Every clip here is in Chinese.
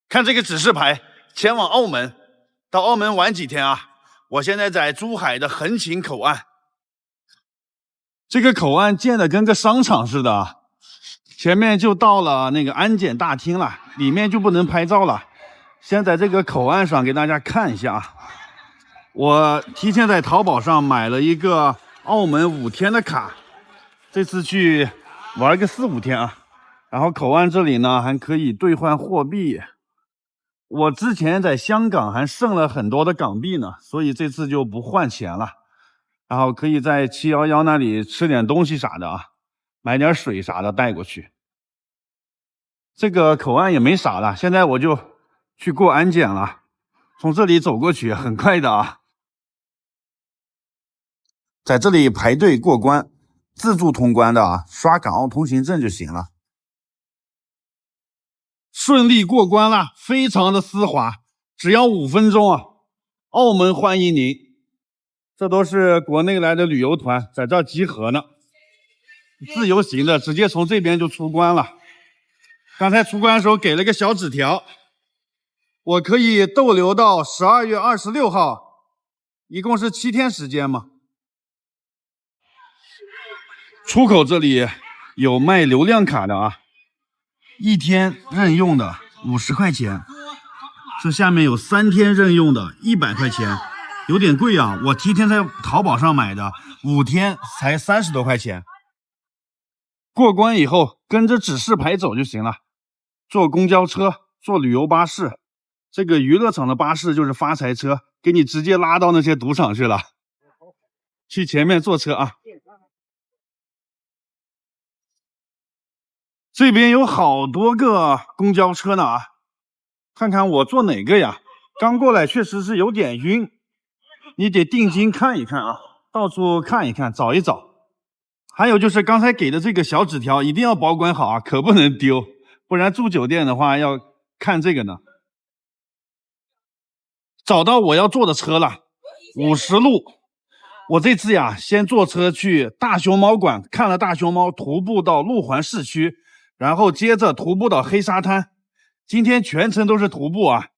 看这个指示牌，前往澳门。到澳门玩几天啊？我现在在珠海的横琴口岸。这个口岸建的跟个商场似的啊。前面就到了那个安检大厅了，里面就不能拍照了。先在这个口岸上给大家看一下啊。我提前在淘宝上买了一个澳门5天的卡，这次去玩个4、5天啊。然后口岸这里呢还可以兑换货币。我之前在香港还剩了很多的港币呢，所以这次就不换钱了。然后可以在711那里吃点东西啥的啊，买点水啥的带过去。这个口岸也没啥了，现在我就去过安检了，从这里走过去很快的啊。在这里排队过关，自助通关的啊，刷港澳通行证就行了。顺利过关了，非常的丝滑，只要5分钟啊！澳门欢迎您。这都是国内来的旅游团在这儿集合呢，自由行的直接从这边就出关了。刚才出关的时候给了个小纸条，我可以逗留到12月26号，一共是7天时间嘛。出口这里有卖流量卡的啊。1天任用的50块钱，这下面有3天任用的100块钱，有点贵啊。我提前在淘宝上买的，5天才30多块钱。过关以后跟着指示牌走就行了，坐公交车，坐旅游巴士，这个娱乐场的巴士就是发财车，给你直接拉到那些赌场去了。去前面坐车啊。这边有好多个公交车呢啊，看看我坐哪个呀？刚过来确实是有点晕，你得定睛看一看啊，到处看一看，找一找。还有就是刚才给的这个小纸条一定要保管好啊，可不能丢，不然住酒店的话要看这个呢。找到我要坐的车了，50路。我这次呀，先坐车去大熊猫馆，看了大熊猫，徒步到路环市区。然后接着徒步到黑沙滩，今天全程都是徒步啊，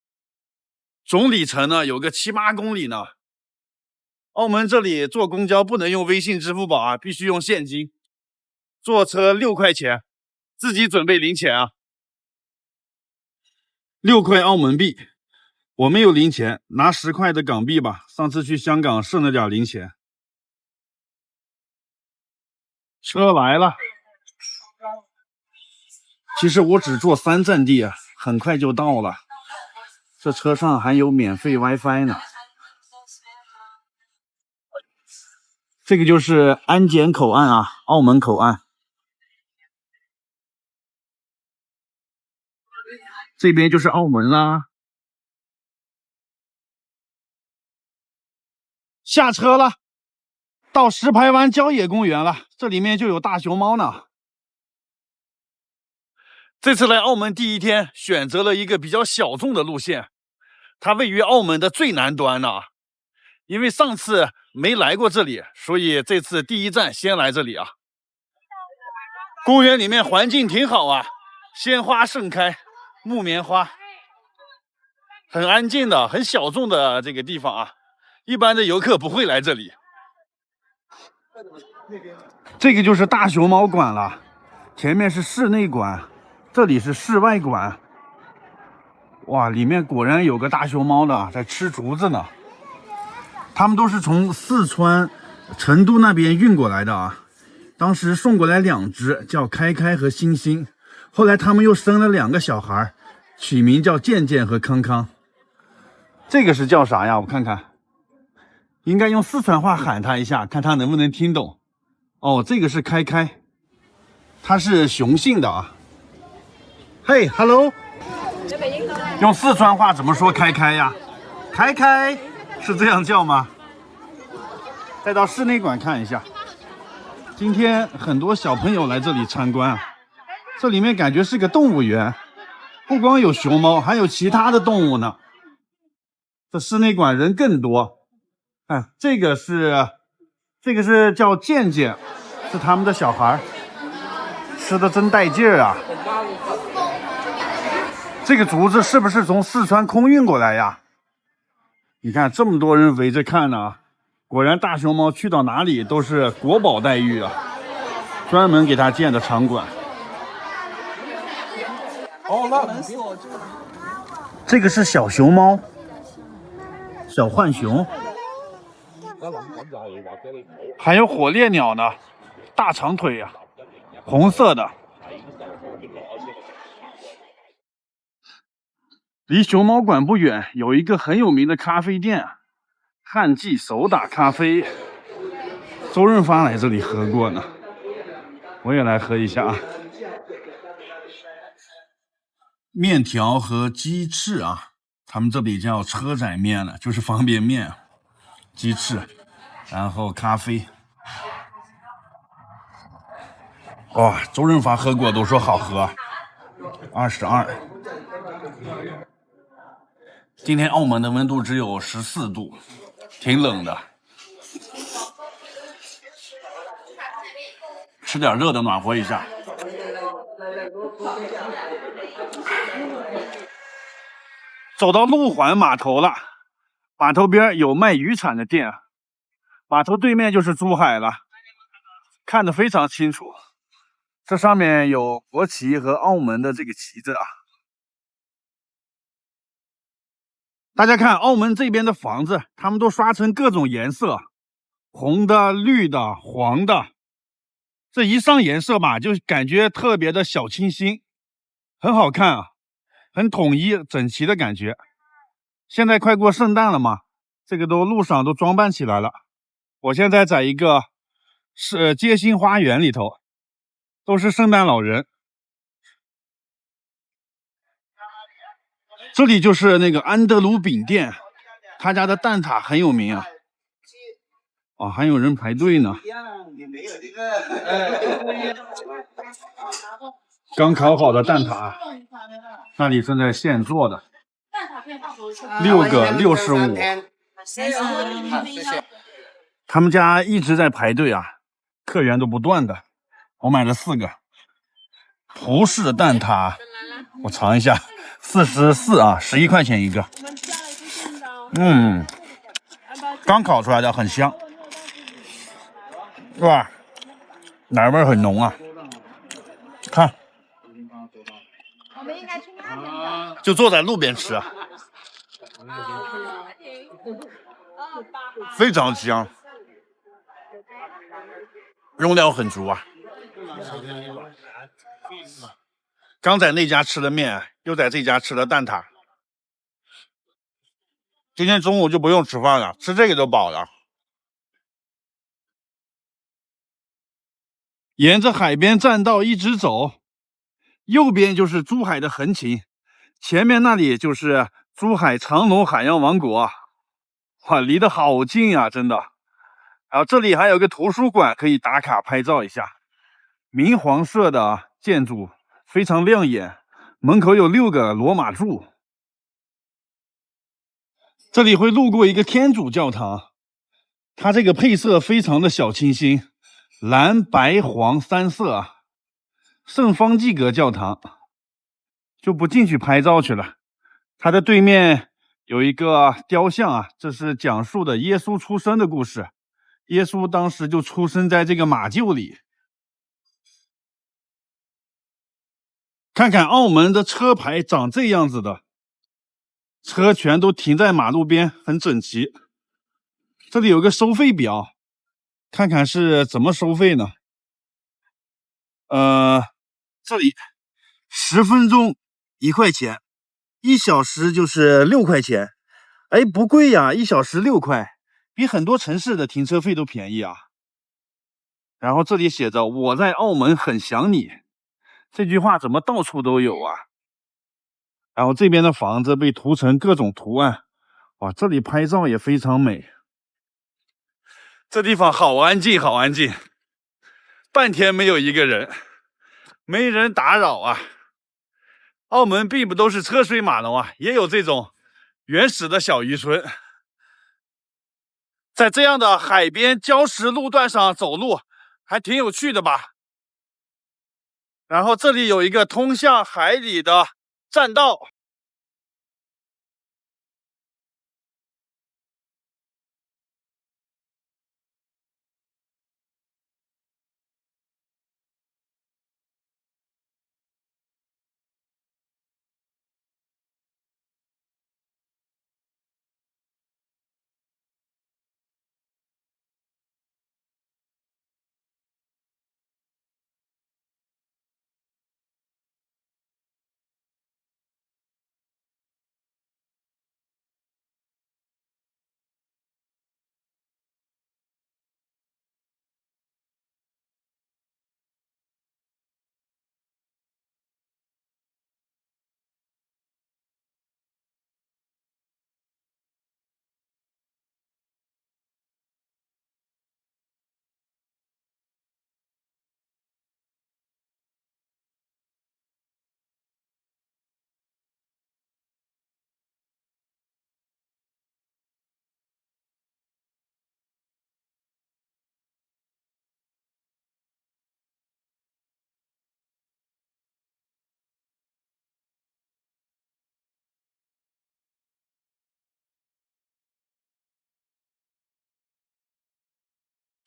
总里程呢有个7、8公里呢。澳门这里坐公交不能用微信、支付宝啊，必须用现金。坐车6块钱，自己准备零钱啊。6块澳门币，我没有零钱，拿10块的港币吧。上次去香港剩了点零钱。车来了。其实我只坐3站地啊，很快就到了。这车上还有免费 WiFi 呢。这个就是安检口岸啊，澳门口岸。这边就是澳门啦。下车了，到石排湾郊野公园了，这里面就有大熊猫呢。这次来澳门第1天，选择了一个比较小众的路线，它位于澳门的最南端呢。因为上次没来过这里，所以这次第1站先来这里啊。公园里面环境挺好啊，鲜花盛开，木棉花，很安静的，很小众的这个地方啊，一般的游客不会来这里。这个就是大熊猫馆了，前面是室内馆。这里是室外馆，哇，里面果然有个大熊猫的在吃竹子呢。他们都是从四川成都那边运过来的啊，当时送过来2只，叫开开和星星，后来他们又生了2个小孩，取名叫健健和康康。这个是叫啥呀？我看看，应该用四川话喊他一下，看他能不能听懂。哦，这个是开开，它是雄性的啊。嘿 ，hello， 用四川话怎么说开开呀？开开是这样叫吗？再到室内馆看一下，今天很多小朋友来这里参观啊，这里面感觉是个动物园，不光有熊猫，还有其他的动物呢。这室内馆人更多，哎，这个是叫健健，是他们的小孩，吃的真带劲儿啊。这个竹子是不是从四川空运过来呀？你看这么多人围着看呢，果然大熊猫去到哪里都是国宝待遇啊，专门给它建的场馆。这个是小熊猫，小浣熊，还有火烈鸟呢，大长腿呀，红色的。离熊猫馆不远有一个很有名的咖啡店，汉记手打咖啡。周润发来这里喝过呢，我也来喝一下啊。面条和鸡翅啊，他们这里叫车仔面了，就是方便面，鸡翅，然后咖啡。哇，周润发喝过都说好喝。22。今天澳门的温度只有14度，挺冷的。吃点热的暖和一下。走到路环码头了，码头边有卖渔产的店，码头对面就是珠海了，看得非常清楚。这上面有国旗和澳门的这个旗子啊。大家看澳门这边的房子，他们都刷成各种颜色，红的、绿的、黄的，这一上颜色吧，就感觉特别的小清新，很好看啊，很统一整齐的感觉。现在快过圣诞了嘛，这个路上都装扮起来了。我现在在一个街心花园里头，都是圣诞老人。这里就是那个安德鲁饼店，他家的蛋挞很有名啊。哦，还有人排队呢。刚烤好的蛋挞，那里正在现做的，6个65。他们家一直在排队啊，客源都不断的。我买了4个葡式蛋挞，我尝一下，44啊，11块钱一个。刚烤出来的，很香。哇，奶味很浓啊！看，就坐在路边吃啊，非常香，用料很足啊。刚在那家吃了面，又在这家吃了蛋挞。今天中午就不用吃饭了，吃这个就饱了。沿着海边栈道一直走，右边就是珠海的横琴，前面那里就是珠海长隆海洋王国。哇，离得好近呀，真的。然后这里还有个图书馆，可以打卡拍照一下。明黄色的建筑非常亮眼，门口有6个罗马柱。这里会路过一个天主教堂，它这个配色非常的小清新，蓝白黄3色啊。圣方济各教堂就不进去拍照去了。它的对面有一个雕像啊，这是讲述的耶稣出生的故事。耶稣当时就出生在这个马厩里。看看澳门的车牌长这样子的，车全都停在马路边，很整齐。这里有个收费表，看看是怎么收费呢？这里10分钟1块钱，1小时就是6块钱。哎，不贵呀，1小时6块，比很多城市的停车费都便宜啊。然后这里写着我在澳门很想你，这句话怎么到处都有啊？然后这边的房子被涂成各种图案，哇，这里拍照也非常美。这地方好安静，好安静，半天没有一个人，没人打扰啊。澳门并不都是车水马龙啊，也有这种原始的小渔村。在这样的海边礁石路段上走路，还挺有趣的吧？然后这里有一个通向海里的栈道。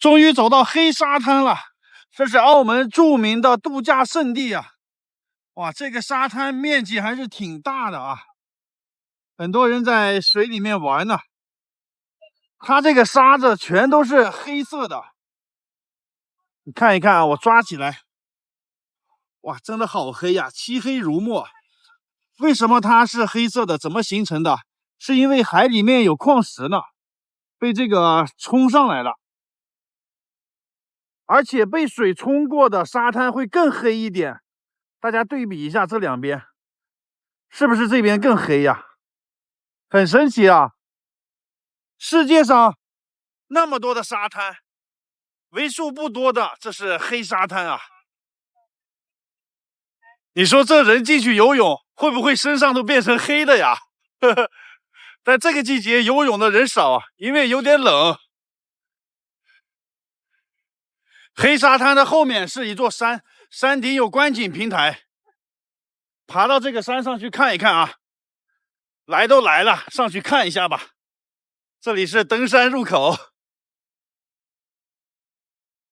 终于走到黑沙滩了，这是澳门著名的度假胜地啊！哇，这个沙滩面积还是挺大的啊，很多人在水里面玩呢。它这个沙子全都是黑色的，你看一看啊，我抓起来，哇，真的好黑呀，漆黑如墨。为什么它是黑色的？怎么形成的？是因为海里面有矿石呢，被这个冲上来了。而且被水冲过的沙滩会更黑一点，大家对比一下这两边，是不是这边更黑呀？很神奇啊！世界上那么多的沙滩，为数不多的这是黑沙滩啊！你说这人进去游泳，会不会身上都变成黑的呀？但这个季节游泳的人少啊，因为有点冷。黑沙滩的后面是一座山，山顶有观景平台。爬到这个山上去看一看啊！来都来了，上去看一下吧。这里是登山入口。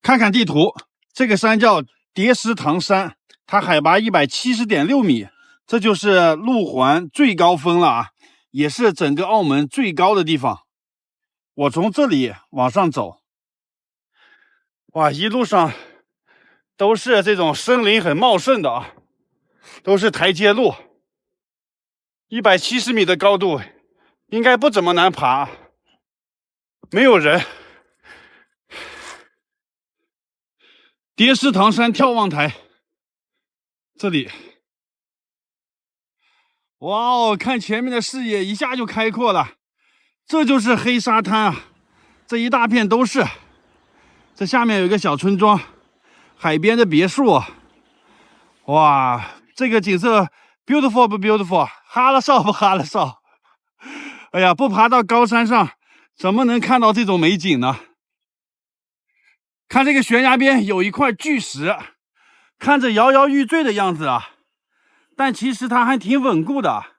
看看地图，这个山叫叠石塘山，它海拔170.6米，这就是路环最高峰了啊，也是整个澳门最高的地方。我从这里往上走，哇，一路上都是这种森林很茂盛的啊，都是台阶路。170米的高度，应该不怎么难爬，没有人。叠石塘山眺望台，这里，哇哦，看前面的视野一下就开阔了，这就是黑沙滩啊，这一大片都是。这下面有一个小村庄，海边的别墅，哇，这个景色 beautiful 不 beautiful？ 哈了少不哈了少？哎呀，不爬到高山上，怎么能看到这种美景呢？看这个悬崖边有一块巨石，看着摇摇欲坠的样子啊，但其实它还挺稳固的。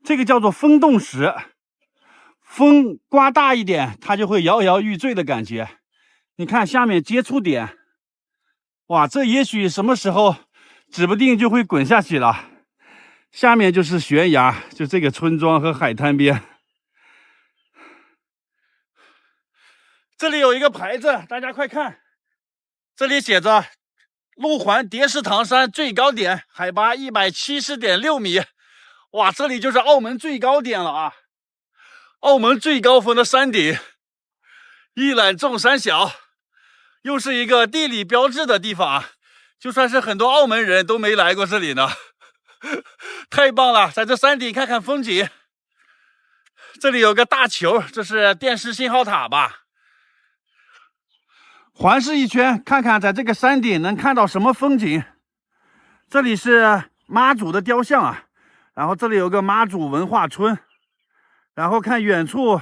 这个叫做风洞石，风刮大一点，它就会摇摇欲坠的感觉。你看下面接触点，哇，这也许什么时候指不定就会滚下去了。下面就是悬崖，就这个村庄和海滩边。这里有一个牌子，大家快看，这里写着路环叠石塘山最高点，海拔170.6米。哇，这里就是澳门最高点了啊！澳门最高峰的山顶，一览众山小，又是一个地理标志的地方啊！就算是很多澳门人都没来过这里呢。太棒了，在这山顶看看风景。这里有个大球，这是电视信号塔吧？环视一圈，看看在这个山顶能看到什么风景。这里是妈祖的雕像啊，然后这里有个妈祖文化村，然后看远处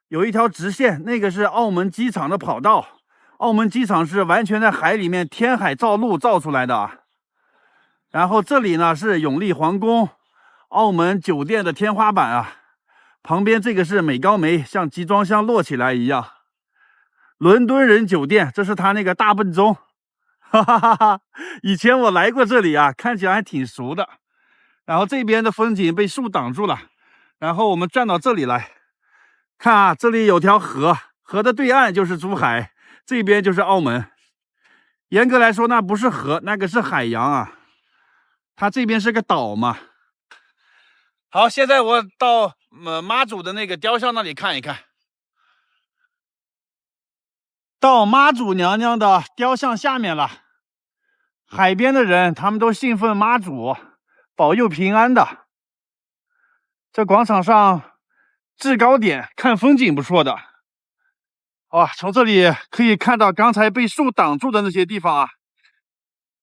有一条直线，那个是澳门机场的跑道。澳门机场是完全在海里面填海造陆造出来的啊。然后这里呢是永利皇宫，澳门酒店的天花板啊。旁边这个是美高梅，像集装箱摞起来一样。伦敦人酒店，这是他那个大笨钟，哈哈哈哈！以前我来过这里啊，看起来还挺熟的。然后这边的风景被树挡住了，然后我们转到这里来，看啊，这里有条河，河的对岸就是珠海，这边就是澳门。严格来说，那不是河，那个是海洋啊，它这边是个岛嘛。好，现在我到妈祖的那个雕像那里看一看。到妈祖娘娘的雕像下面了，海边的人他们都信奉妈祖，保佑平安的。这广场上制高点看风景不错的，哇，从这里可以看到刚才被树挡住的那些地方啊。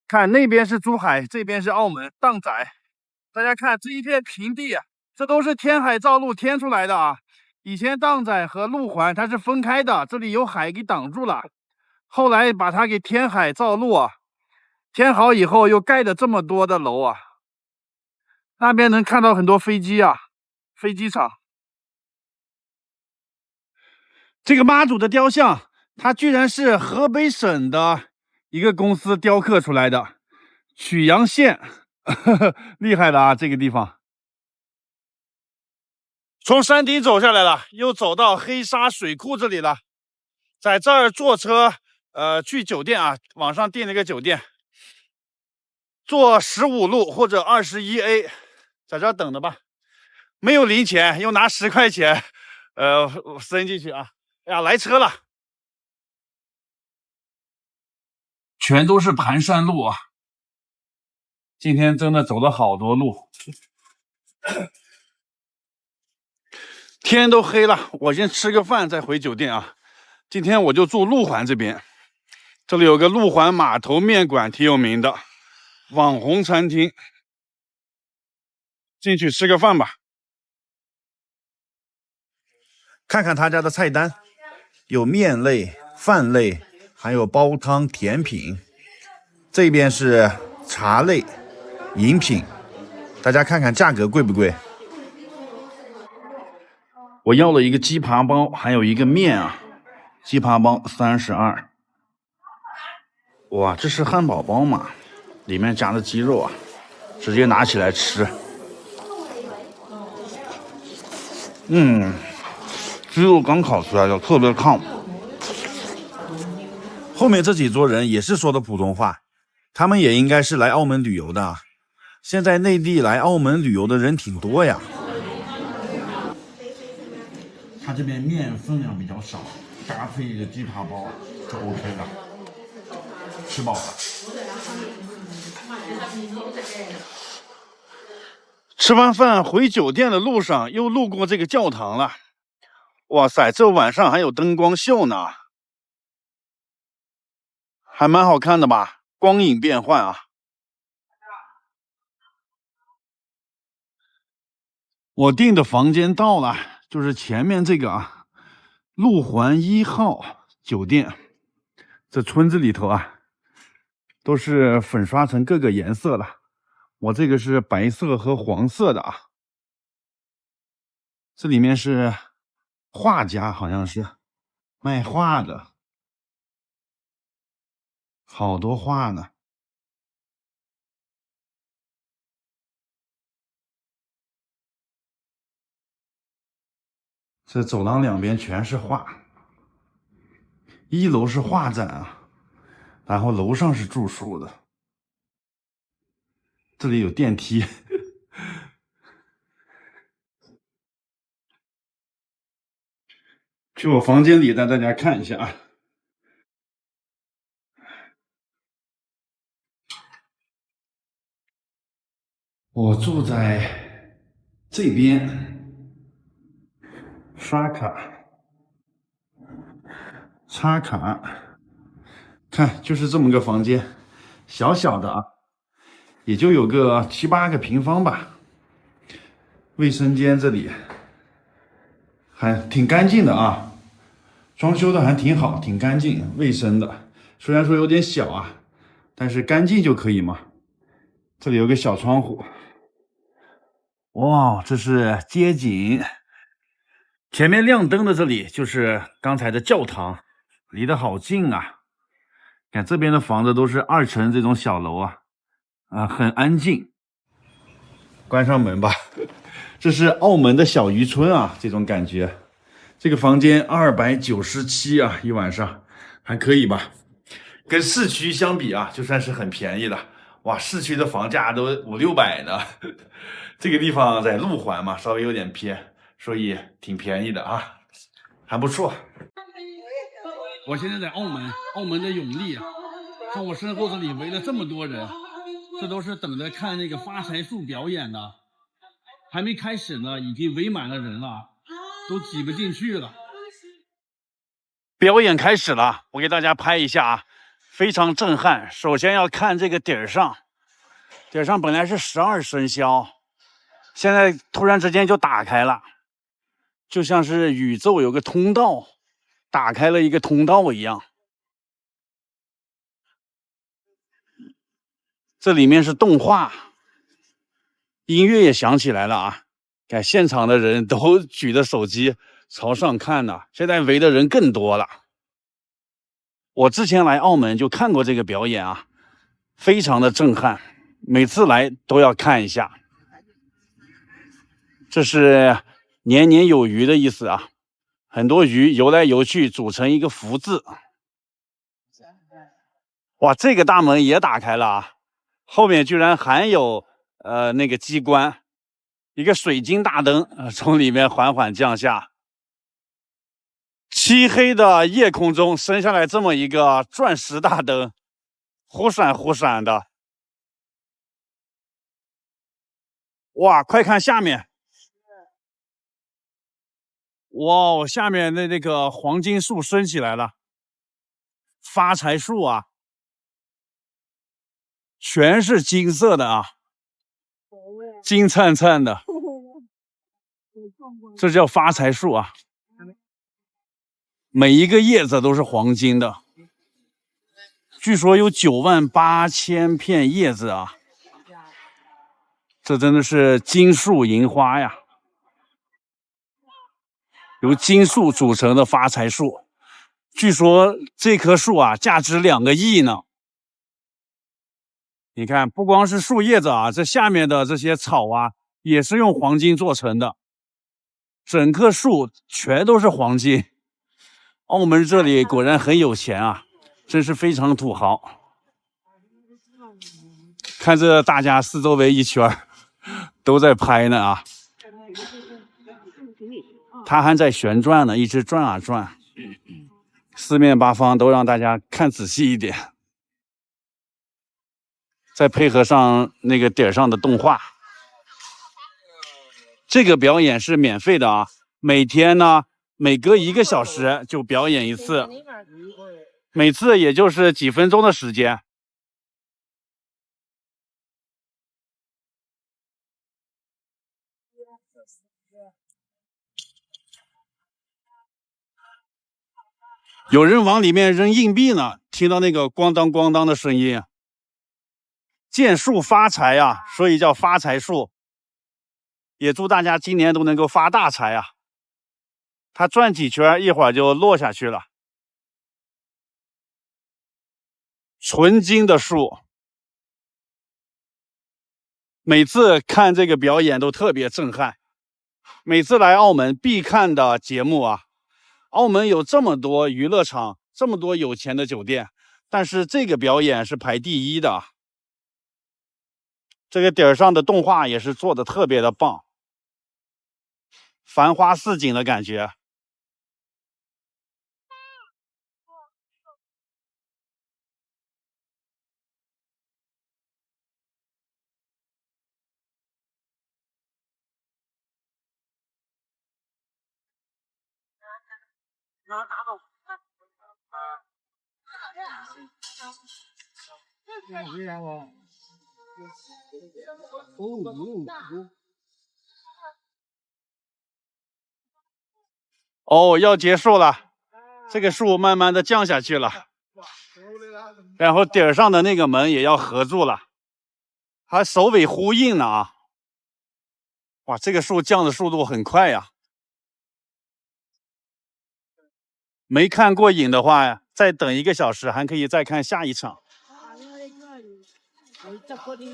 看那边是珠海，这边是澳门荡仔。大家看这一片平地啊，这都是填海造陆填出来的啊。以前荡仔和路环它是分开的，这里有海给挡住了，后来把它给填海造陆啊，填好以后又盖的这么多的楼啊。那边能看到很多飞机啊，飞机场。这个妈祖的雕像它居然是河北省的一个公司雕刻出来的，曲阳县，厉害的啊！这个地方，从山顶走下来了，又走到黑沙水库这里了，在这儿坐车，去酒店啊，网上订了个酒店，坐15路或者21A， 在这儿等着吧。没有零钱，又拿10块钱，伸进去啊！哎呀，来车了。全都是盘山路啊！今天真的走了好多路，天都黑了，我先吃个饭再回酒店啊。今天我就住路环这边，这里有个路环码头面馆，挺有名的网红餐厅，进去吃个饭吧。看看他家的菜单，有面类、饭类，还有煲汤、甜品。这边是茶类、饮品，大家看看价格贵不贵？我要了一个鸡扒包，还有一个面啊，鸡扒包32。哇，这是汉堡包嘛，里面夹的鸡肉啊，直接拿起来吃。鸡肉刚烤出来的，特别烫。后面这几桌人也是说的普通话，他们也应该是来澳门旅游的。现在内地来澳门旅游的人挺多呀。他这边面分量比较少，搭配一个鸡扒包就 OK 了，吃饱了。吃完饭回酒店的路上，又路过这个教堂了。哇塞，这晚上还有灯光秀呢，还蛮好看的吧？光影变幻啊！我订的房间到了，就是前面这个啊，路环1号酒店。这村子里头啊，都是粉刷成各个颜色的。我这个是白色和黄色的啊。这里面是画家，好像是卖画的，好多画呢。这走廊两边全是画。1楼是画展啊，然后楼上是住宿的。这里有电梯。去我房间里带大家看一下啊。我住在这边，刷卡、插卡，看就是这么个房间，小小的啊，也就有个7、8个平方吧。卫生间这里还挺干净的啊，装修的还挺好，挺干净卫生的。虽然说有点小啊，但是干净就可以嘛。这里有个小窗户。哇，这是街景。前面亮灯的这里就是刚才的教堂，离得好近啊。看这边的房子都是2层这种小楼啊，很安静。关上门吧。这是澳门的小渔村啊，这种感觉。这个房间297啊，一晚上还可以吧？跟市区相比啊，就算是很便宜了。哇，市区的房价都500、600呢。这个地方在路环嘛，稍微有点偏，所以挺便宜的啊，还不错。我现在在澳门，澳门的永利啊，看我身后这里围了这么多人，这都是等着看那个发财树表演的，还没开始呢，已经围满了人了，都挤不进去了。表演开始了，我给大家拍一下啊，非常震撼。首先要看这个顶上，顶上本来是12生肖。现在突然之间就打开了，就像是宇宙有个通道，打开了一个通道一样。这里面是动画，音乐也响起来了啊！看现场的人都举着手机朝上看呢，现在围的人更多了。我之前来澳门就看过这个表演啊，非常的震撼，每次来都要看一下。这是年年有余的意思啊，很多鱼游来游去组成一个福字。哇，这个大门也打开了啊，后面居然还有那个机关，一个水晶大灯从里面缓缓降下。漆黑的夜空中升下来这么一个钻石大灯，忽闪忽闪的。哇，快看下面！哇，下面的那个黄金树升起来了，发财树啊，全是金色的啊，金灿灿的，这叫发财树啊。每一个叶子都是黄金的，据说有98000片叶子啊，这真的是金树银花呀！由金树组成的发财树，据说这棵树啊，价值2个亿呢。你看，不光是树叶子啊，这下面的这些草啊，也是用黄金做成的，整棵树全都是黄金。澳门这里果然很有钱啊，真是非常土豪。看这大家四周围一圈都在拍呢啊，它还在旋转呢，一直转啊转，四面八方都让大家看仔细一点，再配合上那个顶上的动画。这个表演是免费的啊，每天呢每隔1个小时就表演一次，每次也就是几分钟的时间。有人往里面扔硬币呢，听到那个咣当咣当的声音。见树发财呀，所以叫发财树。也祝大家今年都能够发大财啊！它转几圈，一会儿就落下去了。纯金的树，每次看这个表演都特别震撼。每次来澳门必看的节目啊，澳门有这么多娱乐场，这么多有钱的酒店，但是这个表演是排第1的。这个顶上的动画也是做的特别的棒，繁花似锦的感觉。哦，要结束了，这个树慢慢的降下去了，然后顶上的那个门也要合住了，还首尾呼应呢啊！哇，这个树降的速度很快呀。没看过瘾的话，再等1个小时，还可以再看下一场。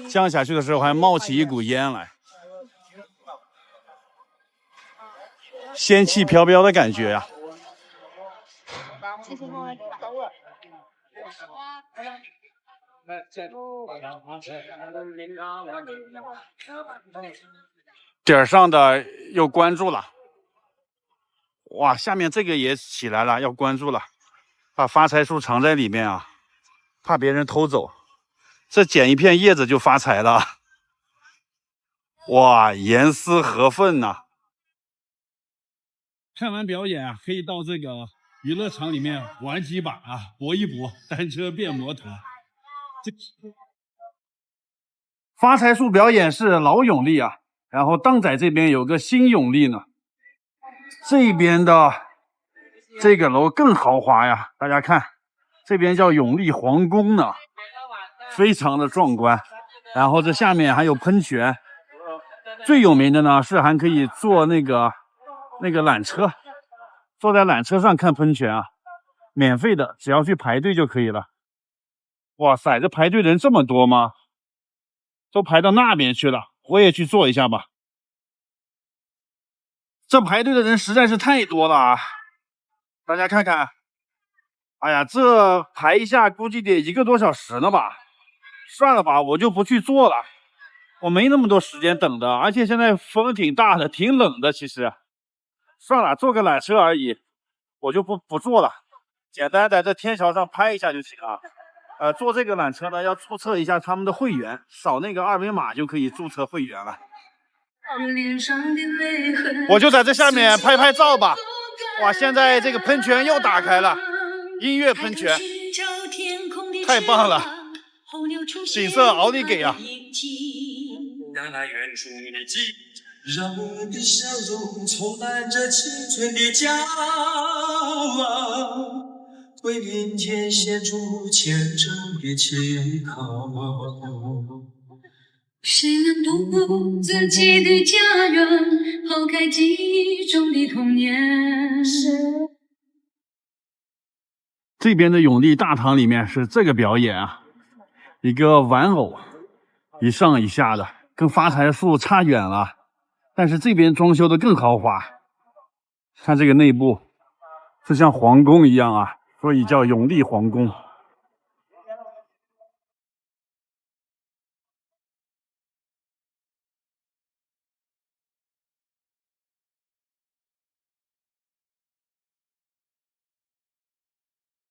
降下去的时候还冒起一股烟来，仙气飘飘的感觉呀。顶上的又关住了。哇，下面这个也起来了，要关住了，把发财树藏在里面啊，怕别人偷走。这捡一片叶子就发财了。哇，严丝合缝呐！看完表演啊，可以到这个娱乐场里面玩几把啊，搏一搏，单车变摩托。发财树表演是老永利啊，然后荡仔这边有个新永利呢。这边的这个楼更豪华呀，大家看，这边叫永利皇宫呢，非常的壮观。然后这下面还有喷泉，最有名的呢是还可以坐那个缆车，坐在缆车上看喷泉啊，免费的，只要去排队就可以了。哇塞，这排队人这么多吗？都排到那边去了，我也去坐一下吧。这排队的人实在是太多了啊！大家看看，哎呀，这排一下估计得1个多小时呢吧？算了吧，我就不去坐了，我没那么多时间等的，而且现在风挺大的，挺冷的。其实，算了，坐个缆车而已，我就不坐了，简单在这天桥上拍一下就行啊。坐这个缆车呢，要注册一下他们的会员，扫那个2维码就可以注册会员了。我就在这下面拍拍照吧。哇，现在这个喷泉又打开了，音乐喷泉，太棒了，景色奥利给啊！让我们的笑容充满着青春的骄傲，为明天献出虔诚的祈祷。谁能独步自己的家园，抛开记忆中的童年？这边的永利大堂里面是这个表演啊，一个玩偶，一上一下的，跟发财树差远了。但是这边装修的更豪华，看这个内部，就像皇宫一样啊，所以叫永利皇宫。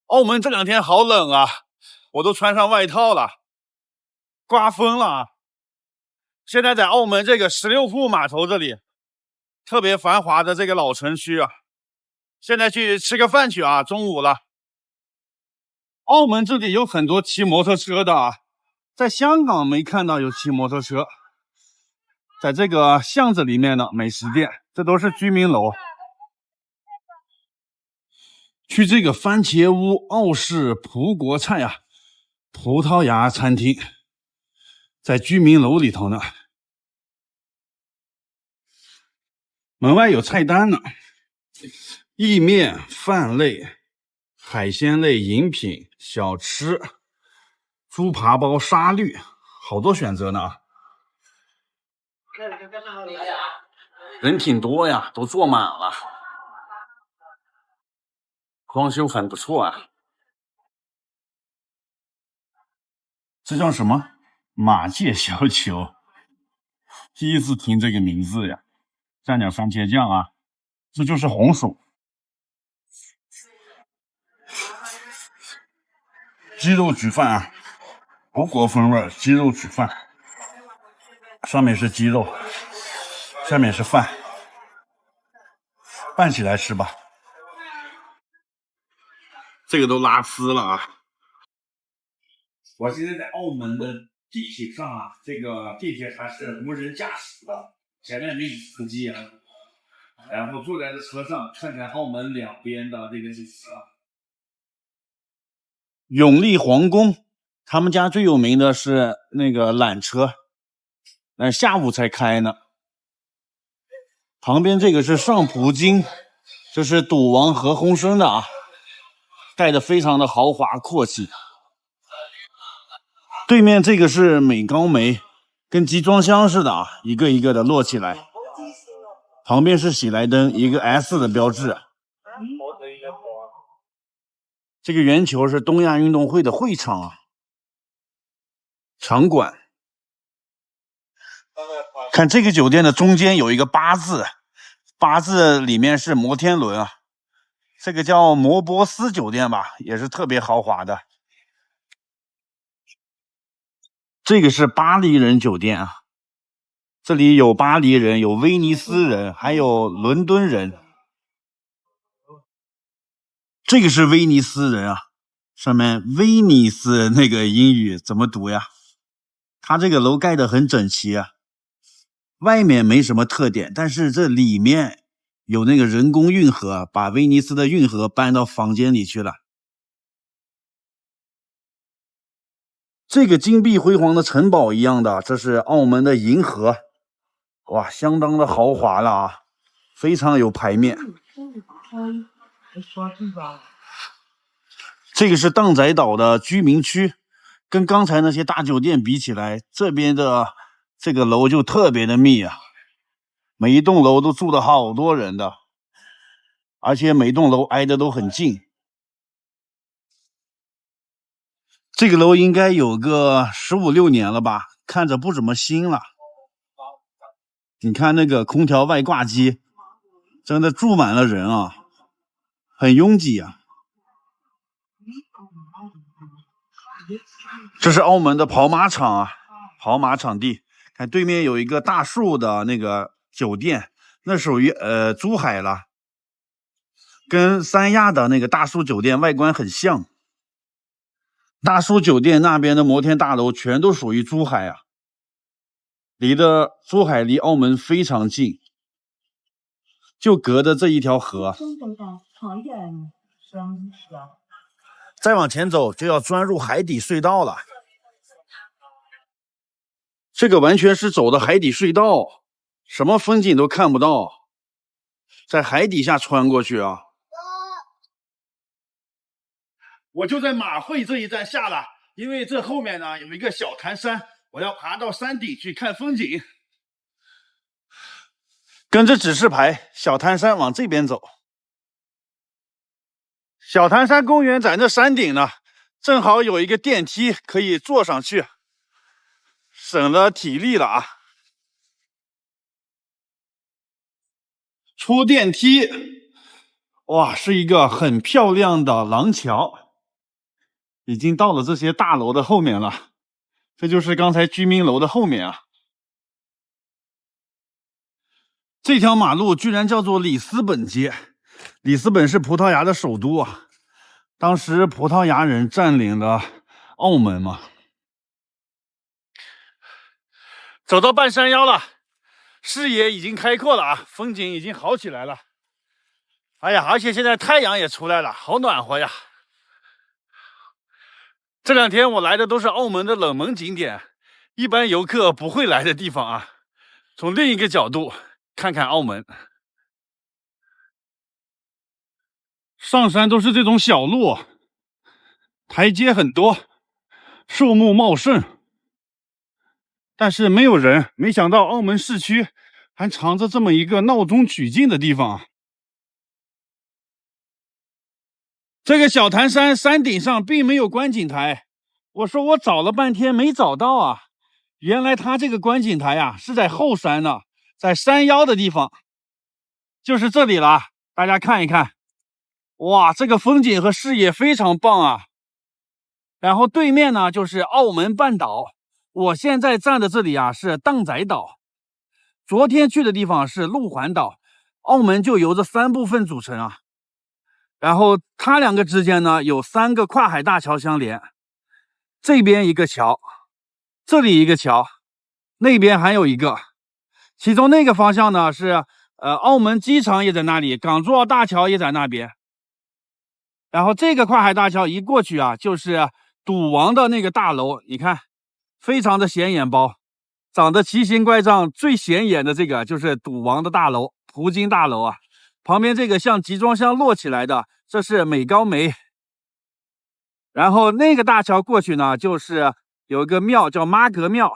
澳门这2天好冷啊，我都穿上外套了，刮风了。现在在澳门这个16铺码头这里，特别繁华的这个老城区啊。现在去吃个饭去啊，中午了。澳门这里有很多骑摩托车的啊，在香港没看到有骑摩托车。在这个巷子里面的美食店，这都是居民楼。去这个番茄屋澳式葡国菜啊，葡萄牙餐厅，在居民楼里头呢。门外有菜单呢，意面、饭类、海鲜类饮品、小吃、猪扒包、沙律，好多选择呢。人挺多呀，都坐满了。装修很不错啊。这叫什么？马介小球，第一次听这个名字呀。蘸点番茄酱啊，这就是红薯。鸡肉焗饭啊，葡国风味鸡肉焗饭，上面是鸡肉，下面是饭，拌起来吃吧。这个都拉丝了啊！我现在在澳门的地铁上啊，这个地铁它是无人驾驶的，前面没有司机啊。然后坐在这车上，看看澳门两边的这个永利皇宫，他们家最有名的是那个缆车，但是下午才开呢。旁边这个是上葡京，这是赌王何鸿燊的啊，盖的非常的豪华阔气。对面这个是美高梅，跟集装箱似的啊，一个一个的摞起来。旁边是喜来登，一个 S 的标志。这个圆球是东亚运动会的会场啊，场馆。看这个酒店的中间有一个8字，八字里面是摩天轮啊，这个叫摩波斯酒店吧，也是特别豪华的。这个是巴黎人酒店啊，这里有巴黎人，有威尼斯人，还有伦敦人。这个是威尼斯人啊，上面威尼斯那个英语怎么读呀？它这个楼盖得很整齐啊，外面没什么特点，但是这里面有那个人工运河，把威尼斯的运河搬到房间里去了。这个金碧辉煌的城堡一样的，这是澳门的银河，哇，相当的豪华了啊，非常有排面。这个是荡仔岛的居民区，跟刚才那些大酒店比起来，这边的这个楼就特别的密啊，每一栋楼都住了好多人的，而且每栋楼挨得都很近。这个楼应该有个15、16年了吧，看着不怎么新了。你看那个空调外挂机，真的住满了人啊，很拥挤啊。这是澳门的跑马场啊，跑马场地。看对面有一个大树的那个酒店，那属于珠海了，跟三亚的那个大树酒店外观很像。大树酒店那边的摩天大楼全都属于珠海啊，珠海离澳门非常近，就隔着这一条河。再往前走就要钻入海底隧道了。这个完全是走的海底隧道，什么风景都看不到，在海底下穿过去啊。我就在马会这一站下了，因为这后面呢有一个小潭山，我要爬到山顶去看风景。跟着指示牌，小潭山往这边走。小潭山公园在那山顶呢，正好有一个电梯可以坐上去，省了体力了啊。出电梯，哇，是一个很漂亮的廊桥。已经到了这些大楼的后面了，这就是刚才居民楼的后面啊。这条马路居然叫做里斯本街，里斯本是葡萄牙的首都啊。当时葡萄牙人占领了澳门嘛。走到半山腰了，视野已经开阔了啊，风景已经好起来了。哎呀，而且现在太阳也出来了，好暖和呀。这2天我来的都是澳门的冷门景点，一般游客不会来的地方啊。从另一个角度看看澳门，上山都是这种小路，台阶很多，树木茂盛，但是没有人。没想到澳门市区还藏着这么一个闹中取静的地方啊。这个小潭山山顶上并没有观景台，我说我找了半天没找到啊。原来它这个观景台啊是在后山呢，在山腰的地方，就是这里了。大家看一看，哇，这个风景和视野非常棒啊。然后对面呢就是澳门半岛，我现在站的这里啊是荡仔岛，昨天去的地方是路环岛。澳门就由这3部分组成啊。然后它2个之间呢有3个跨海大桥相连，这边一个桥，这里一个桥，那边还有一个。其中那个方向呢是澳门机场也在那里，港珠澳大桥也在那边。然后这个跨海大桥一过去啊，就是赌王的那个大楼，你看非常的显眼包，长得奇形怪状，最显眼的这个就是赌王的大楼，葡京大楼啊。旁边这个像集装箱摞起来的，这是美高梅。然后那个大桥过去呢，就是有一个庙叫妈阁庙。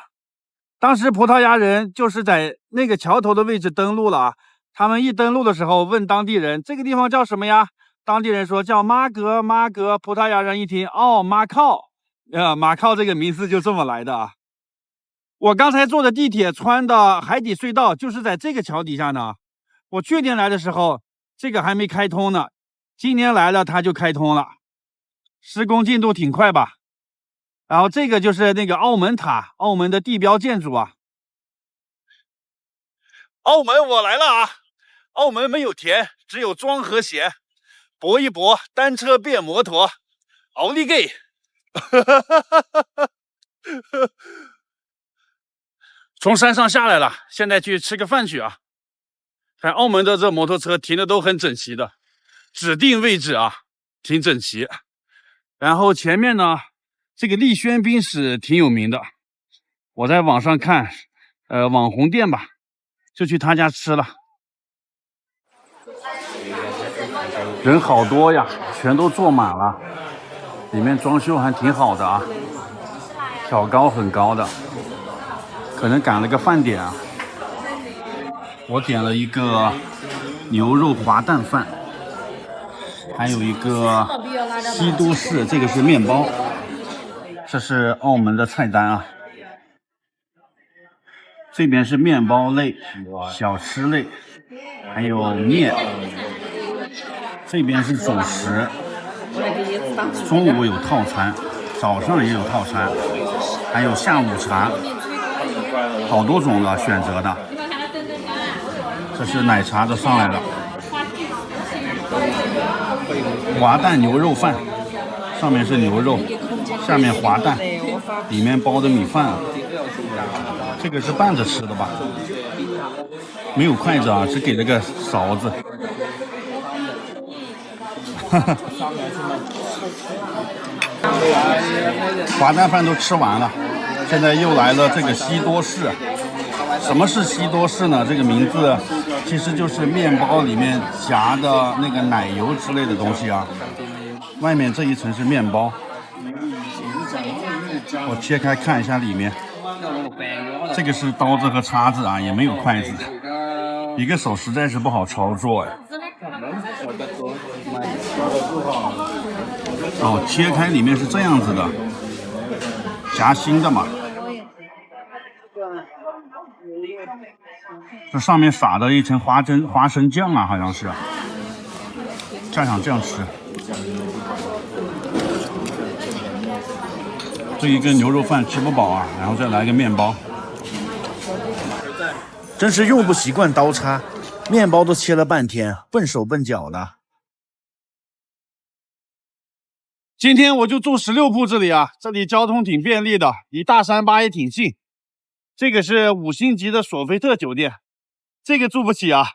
当时葡萄牙人就是在那个桥头的位置登陆了啊。他们一登陆的时候问当地人这个地方叫什么呀？当地人说叫妈阁，妈阁。葡萄牙人一听，哦，马靠，马靠这个名字就这么来的啊。我刚才坐的地铁穿的海底隧道就是在这个桥底下呢。我去年来的时候，这个还没开通呢，今年来了它就开通了，施工进度挺快吧。然后这个就是那个澳门塔，澳门的地标建筑啊。澳门我来了啊！澳门没有田，只有庄和闲，搏一搏，单车变摩托，奥利给！从山上下来了，现在去吃个饭去啊。看澳门的这摩托车停的都很整齐的，指定位置啊，挺整齐。然后前面呢，这个丽轩宾室挺有名的，我在网上看，网红店吧，就去他家吃了。人好多呀，全都坐满了。里面装修还挺好的啊，挑高很高的，可能赶了个饭点啊。我点了一个牛肉滑蛋饭，还有一个西多士，这个是面包。这是澳门的菜单啊，这边是面包类、小吃类，还有面。这边是主食，中午有套餐，早上也有套餐，还有下午茶，好多种的选择的。这是奶茶都上来了，滑蛋牛肉饭，上面是牛肉，下面滑蛋，里面包的米饭啊。这个是拌着吃的吧？没有筷子啊，只给了个勺子。滑蛋饭都吃完了，现在又来了这个西多士。什么是西多士呢？这个名字其实就是面包里面夹的那个奶油之类的东西啊。外面这一层是面包，我切开看一下里面。这个是刀子和叉子啊，也没有筷子，一个手实在是不好操作呀。哦，切开里面是这样子的，夹心的嘛。这上面撒的一层花生酱啊，好像是，蘸上这样吃。这一个牛肉饭吃不饱啊，然后再来个面包。真是用不习惯刀叉，面包都切了半天，笨手笨脚的。今天我就住16铺这里啊，这里交通挺便利的，离大三巴也挺近。这个是5星级的索菲特酒店，这个住不起啊，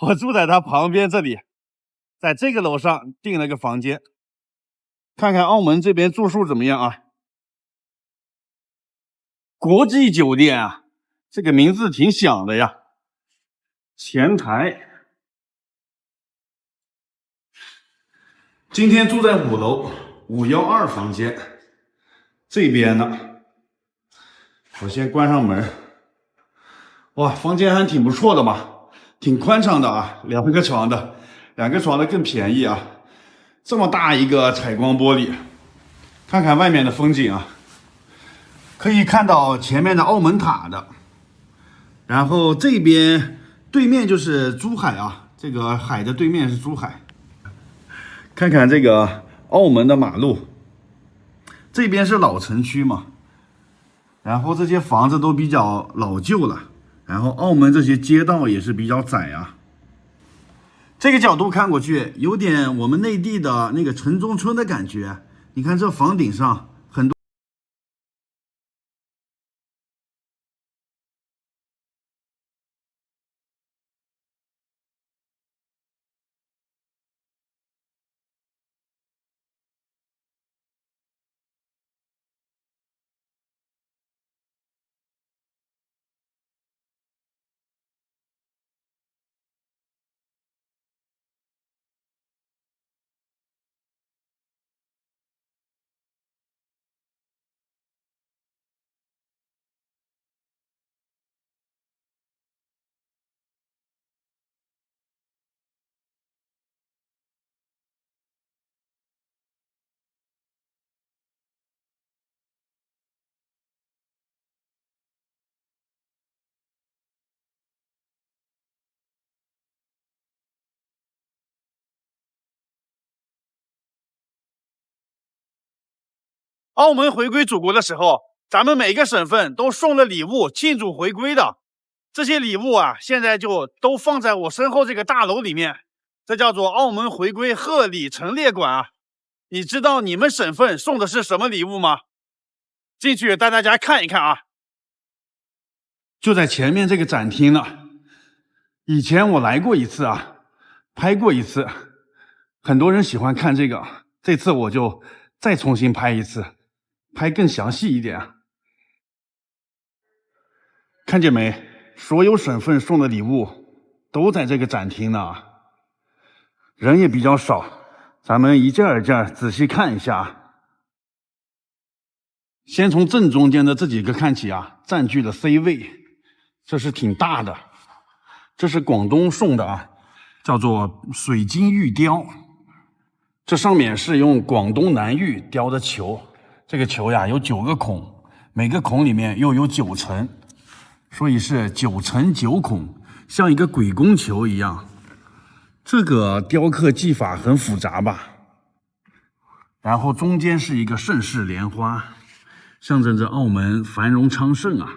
我住在它旁边这里，在这个楼上订了个房间。看看澳门这边住宿怎么样啊？国际酒店啊，这个名字挺响的呀。前台，今天住在5楼512房间。这边呢，我先关上门。哇，房间还挺不错的吧，挺宽敞的啊，2个床的，2个床的更便宜啊。这么大一个采光玻璃，看看外面的风景啊。可以看到前面的澳门塔的，然后这边对面就是珠海啊，这个海的对面是珠海。看看这个澳门的马路，这边是老城区嘛，然后这些房子都比较老旧了，然后澳门这些街道也是比较窄啊。这个角度看过去，有点我们内地的那个城中村的感觉。你看这房顶上很多。澳门回归祖国的时候，咱们每个省份都送了礼物庆祝回归的。这些礼物啊，现在就都放在我身后这个大楼里面，这叫做澳门回归贺礼陈列馆啊。你知道你们省份送的是什么礼物吗？进去带大家看一看啊。就在前面这个展厅呢，以前我来过一次啊，拍过一次，很多人喜欢看这个，这次我就再重新拍一次。拍更详细一点啊！看见没？所有省份送的礼物都在这个展厅呢，人也比较少，咱们一件一件仔细看一下。先从正中间的这几个看起啊，占据了 C 位，这是挺大的。这是广东送的啊，叫做水晶玉雕。这上面是用广东南玉雕的球，这个球呀有9个孔，每个孔里面又有9层，所以是9层9孔，像一个鬼公球一样。这个雕刻技法很复杂吧？然后中间是一个盛世莲花，象征着澳门繁荣昌盛啊。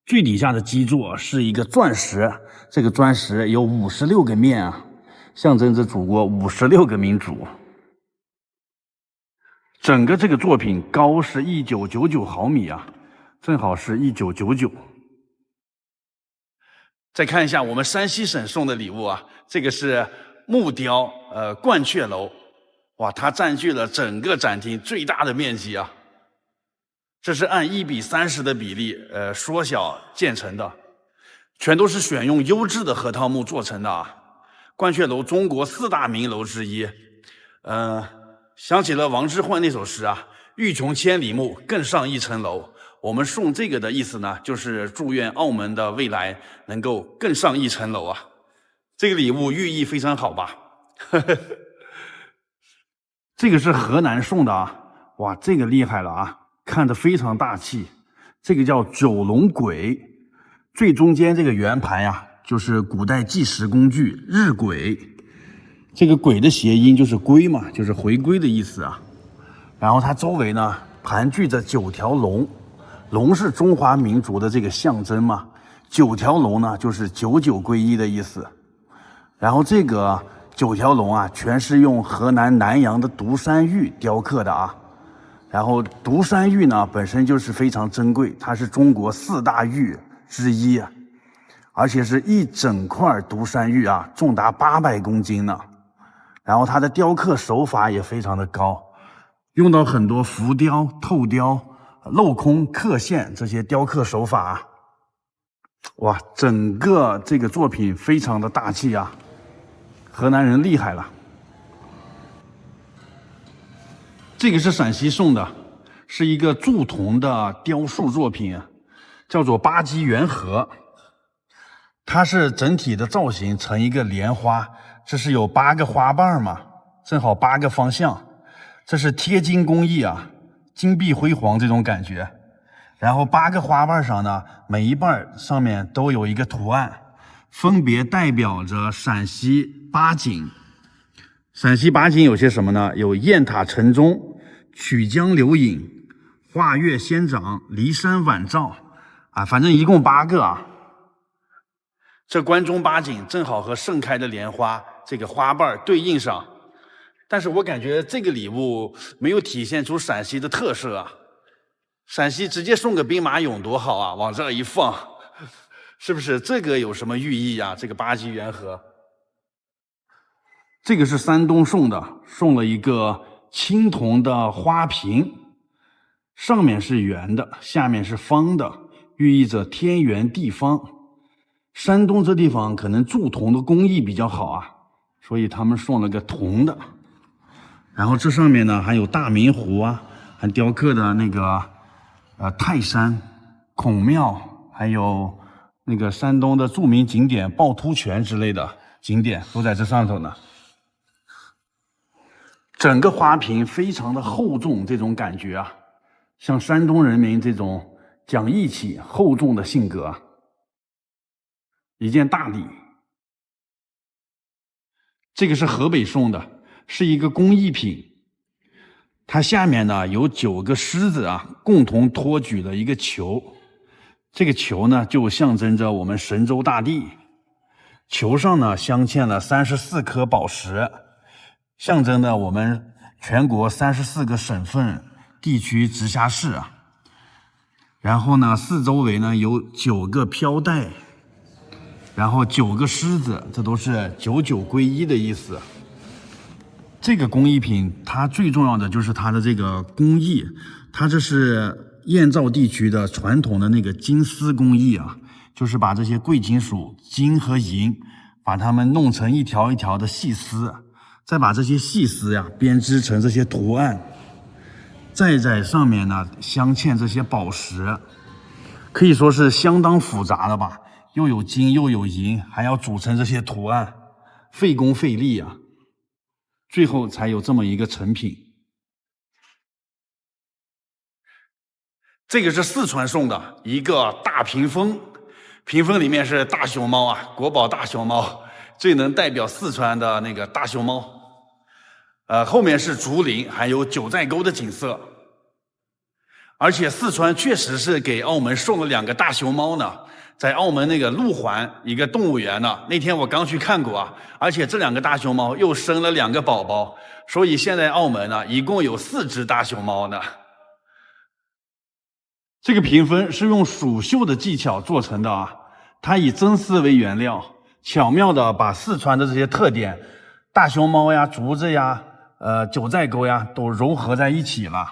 最底下的基座是一个钻石，这个钻石有56个面啊，象征着祖国56个民族。整个这个作品高是1999毫米啊，正好是1999。再看一下我们山西省送的礼物啊，这个是木雕鹳雀楼，哇，它占据了整个展厅最大的面积啊。这是按1:30的比例缩小建成的，全都是选用优质的核桃木做成的啊。鹳雀楼中国4大名楼之一，想起了王之涣那首诗啊，欲穷千里目，更上一层楼。我们送这个的意思呢，就是祝愿澳门的未来能够更上一层楼啊。这个礼物寓意非常好吧？这个是河南送的啊，哇，这个厉害了啊，看得非常大气。这个叫九龙簋，最中间这个圆盘呀，就是古代计时工具日晷。这个晷的谐音就是归嘛，就是回归的意思啊。然后它周围呢盘踞着9条龙。龙是中华民族的这个象征嘛，9条龙呢就是99归一的意思。然后这个9条龙啊，全是用河南南阳的独山玉雕刻的啊。然后独山玉呢本身就是非常珍贵，它是中国4大玉之一，而且是一整块独山玉啊，重达800公斤呢。然后它的雕刻手法也非常的高，用到很多浮雕、透雕、镂空、刻线这些雕刻手法啊。哇，整个这个作品非常的大气啊，河南人厉害了。这个是陕西送的，是一个铸铜的雕塑作品，叫做八基圆盒。它是整体的造型成一个莲花，这是有8个花瓣嘛，正好8个方向。这是贴金工艺啊，金碧辉煌这种感觉。然后8个花瓣上呢，每一瓣上面都有一个图案，分别代表着陕西8景。陕西8景有些什么呢？有雁塔城中、曲江流影、画月仙掌、骊山晚照啊，反正一共8个啊。这关中8景正好和盛开的莲花这个花瓣对应上，但是我感觉这个礼物没有体现出陕西的特色啊。陕西直接送个兵马俑多好啊，往这一放，是不是？这个有什么寓意啊？这个八基圆盒，这个是山东送的，送了一个青铜的花瓶，上面是圆的，下面是方的，寓意着天圆地方。山东这地方可能铸铜的工艺比较好啊，所以他们送了个铜的。然后这上面呢还有大明湖啊，还雕刻的那个泰山、孔庙，还有那个山东的著名景点趵突泉之类的景点都在这上头呢。整个花瓶非常的厚重，这种感觉啊，像山东人民这种讲义气、厚重的性格。一件大礼。这个是河北送的，是一个工艺品。它下面呢有9个狮子啊，共同托举了一个球。这个球呢就象征着我们神州大地。球上呢镶嵌了34颗宝石，象征着我们全国34个省份、地区、直辖市啊。然后呢四周围呢有9个飘带。然后9个狮子，这都是99归一的意思。这个工艺品它最重要的就是它的这个工艺，它这是燕赵地区的传统的那个金丝工艺啊，就是把这些贵金属金和银，把它们弄成一条一条的细丝，再把这些细丝呀编织成这些图案。再在上面呢镶嵌这些宝石，可以说是相当复杂的吧，又有金又有银，还要组成这些图案，费工费力啊，最后才有这么一个成品。这个是四川送的一个大屏风，屏风里面是大熊猫啊，国宝大熊猫，最能代表四川的那个大熊猫。后面是竹林，还有九寨沟的景色。而且四川确实是给澳门送了2个大熊猫呢，在澳门那个路环一个动物园呢，那天我刚去看过啊。而且这2个大熊猫又生了2个宝宝，所以现在澳门呢一共有4只大熊猫呢。这个屏风是用蜀绣的技巧做成的啊，它以真丝为原料，巧妙的把四川的这些特点，大熊猫呀、竹子呀、九寨沟呀，都融合在一起了。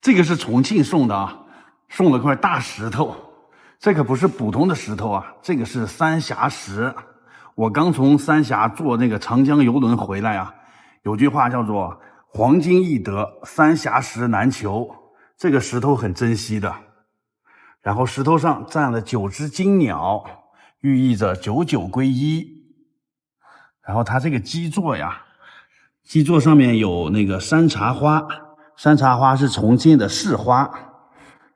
这个是重庆送的啊，送了块大石头，这可不是普通的石头啊，这个是三峡石。我刚从三峡坐那个长江游轮回来啊，有句话叫做“黄金易得，三峡石难求”。这个石头很珍惜的，然后石头上站了9只金鸟，寓意着九九归一。然后它这个基座呀，基座上面有那个山茶花，山茶花是重庆的市花。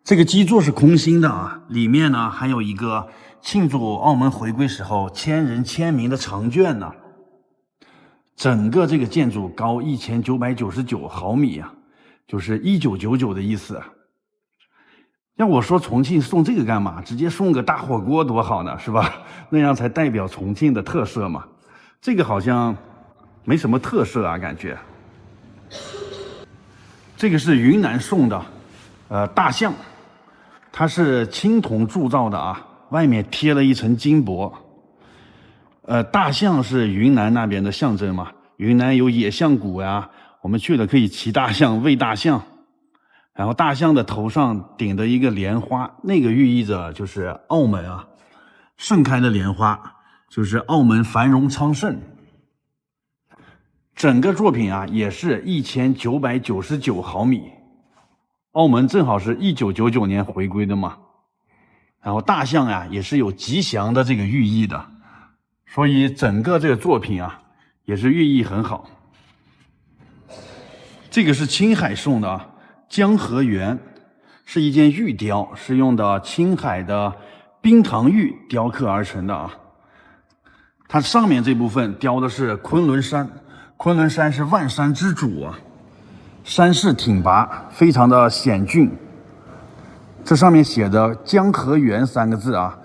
这个基座是空心的啊，里面呢还有一个庆祝澳门回归时候1000人签名的长卷呢。整个这个建筑高1999毫米啊。就是1999的意思。要我说重庆送这个干嘛？直接送个大火锅多好呢，是吧？那样才代表重庆的特色嘛。这个好像没什么特色啊，感觉。这个是云南送的，大象，它是青铜铸造的啊，外面贴了一层金箔。大象是云南那边的象征嘛，云南有野象谷呀。我们去了可以骑大象、喂大象，然后大象的头上顶着一个莲花，那个寓意着就是澳门啊盛开的莲花，就是澳门繁荣昌盛。整个作品啊也是1999毫米，澳门正好是1999年回归的嘛，然后大象啊也是有吉祥的这个寓意的，所以整个这个作品啊也是寓意很好。这个是青海送的啊，江河源是一件玉雕，是用的青海的冰糖玉雕刻而成的啊。它上面这部分雕的是昆仑山，昆仑山是万山之主啊，山势挺拔，非常的险峻。这上面写着江河源3个字啊，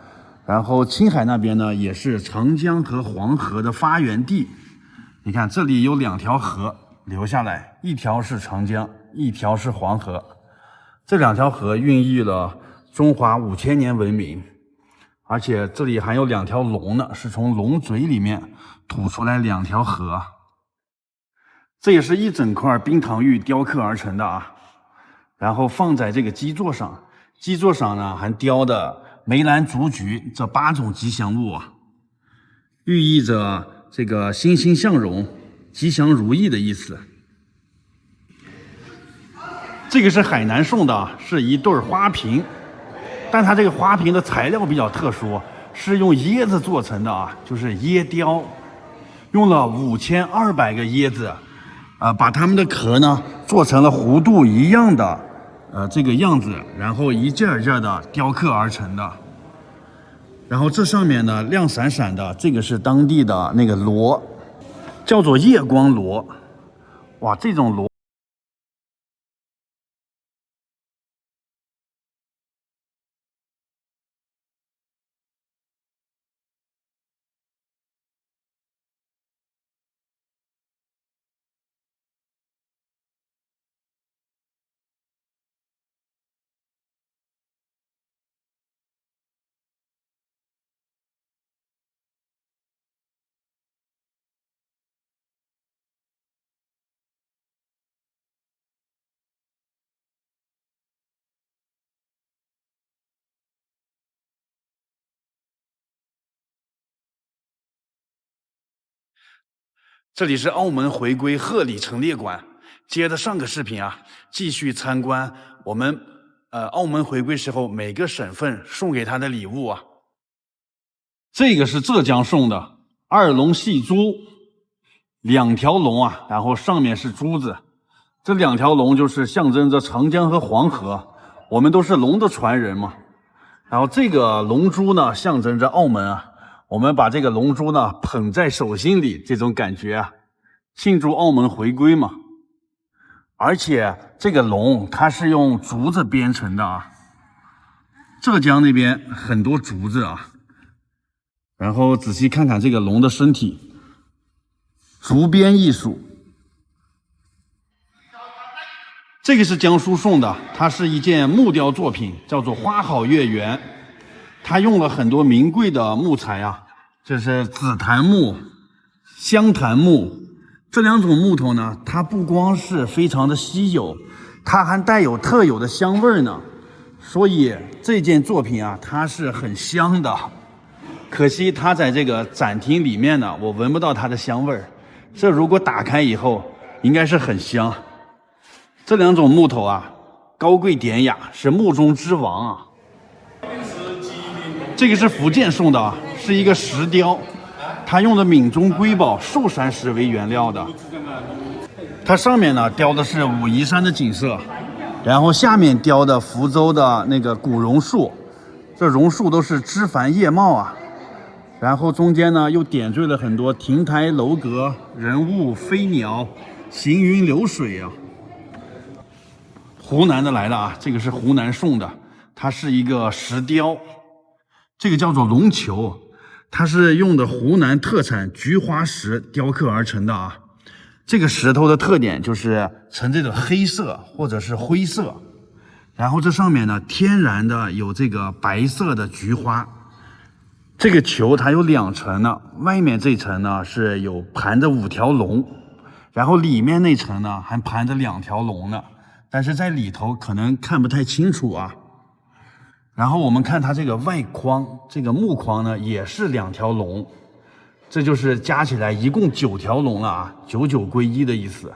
然后青海那边呢也是长江和黄河的发源地。你看这里有2条河流下来，一条是长江，一条是黄河。这2条河孕育了中华5000年文明，而且这里还有2条龙呢，是从龙嘴里面吐出来2条河。这也是一整块冰糖玉雕刻而成的啊，然后放在这个基座上，基座上呢还雕的梅兰竹菊这8种吉祥物啊，寓意着这个欣欣向荣、吉祥如意的意思。这个是海南送的，是一对花瓶，但它这个花瓶的材料比较特殊，是用椰子做成的啊，就是椰雕，用了5200个椰子，把它们的壳呢做成了弧度一样的这个样子，然后一件一件的雕刻而成的。然后这上面呢亮闪闪的，这个是当地的那个螺，叫做夜光螺。哇，这种螺这里是澳门回归鹤里陈列馆，接着上个视频啊，继续参观我们澳门回归时候每个省份送给他的礼物啊。这个是浙江送的2龙戏珠，2条龙啊，然后上面是珠子。这2条龙就是象征着长江和黄河，我们都是龙的传人嘛。然后这个龙珠呢，象征着澳门啊，我们把这个龙珠呢捧在手心里，这种感觉啊，庆祝澳门回归嘛。而且这个龙它是用竹子编成的啊，浙江那边很多竹子啊。然后仔细看看这个龙的身体，竹编艺术。这个是江苏送的，它是一件木雕作品，叫做花好月圆。它用了很多名贵的木材啊，这是紫檀木、香檀木。这2种木头呢，它不光是非常的稀有，它还带有特有的香味呢。所以这件作品啊，它是很香的。可惜它在这个展厅里面呢，我闻不到它的香味儿。这如果打开以后，应该是很香。这2种木头啊，高贵典雅，是木中之王啊。这个是福建送的啊，是一个石雕，它用的闽中瑰宝寿山石为原料的。它上面呢雕的是武夷山的景色，然后下面雕的福州的那个古榕树，这榕树都是枝繁叶茂啊。然后中间呢又点缀了很多亭台楼阁、人物、飞鸟、行云流水啊。湖南的来的啊，这个是湖南送的，它是一个石雕，这个叫做龙球，它是用的湖南特产菊花石雕刻而成的啊。这个石头的特点就是呈这种黑色或者是灰色，然后这上面呢天然的有这个白色的菊花。这个球它有2层呢，外面这层呢是有盘着5条龙，然后里面那层呢还盘着2条龙呢。但是在里头可能看不太清楚啊。然后我们看它这个外框，这个木框呢也是2条龙，这就是加起来一共9条龙了啊，99归一的意思。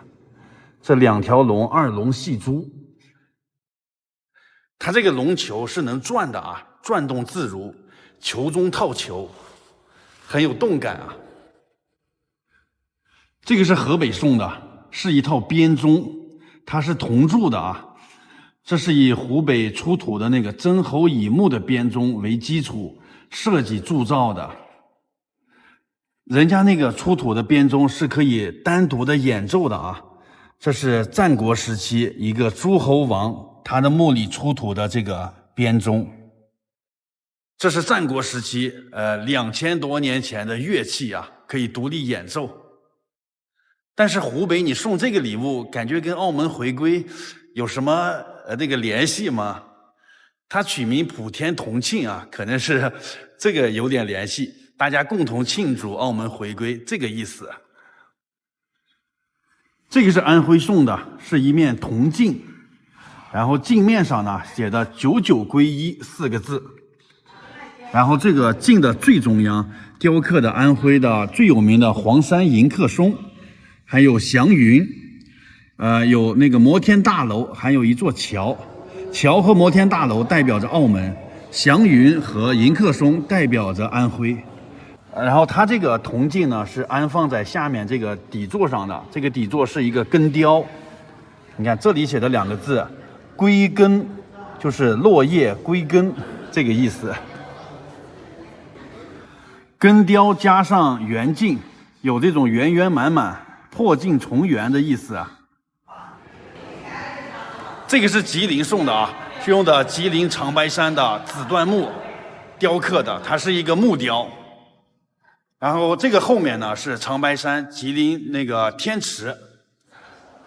这2条龙2龙戏珠，它这个龙球是能转的啊，转动自如，球中套球，很有动感啊。这个是河北送的，是一套编钟。它是铜铸的啊，这是以湖北出土的那个真猴乙木的编钟为基础设计铸造的。人家那个出土的编钟是可以单独的演奏的啊。这是战国时期一个诸侯王他的墓里出土的这个编钟。这是战国时期2000多年前的乐器啊，可以独立演奏。但是湖北你送这个礼物，感觉跟澳门回归有什么那个联系吗？它取名普天同庆啊，可能是这个有点联系，大家共同庆祝澳门回归这个意思。这个是安徽送的，是一面铜镜，然后镜面上呢写的99归一4个字，然后这个镜的最中央雕刻的安徽的最有名的黄山迎客松。还有祥云，有那个摩天大楼，还有一座桥，桥和摩天大楼代表着澳门，祥云和迎客松代表着安徽。然后它这个铜镜呢是安放在下面这个底座上的，这个底座是一个根雕，你看这里写的2个字，归根，就是落叶归根这个意思。根雕加上圆镜，有这种圆圆满满。破镜重圆的意思啊。这个是吉林送的啊，是用的吉林长白山的紫椴木雕刻的，它是一个木雕。然后这个后面呢是长白山吉林那个天池，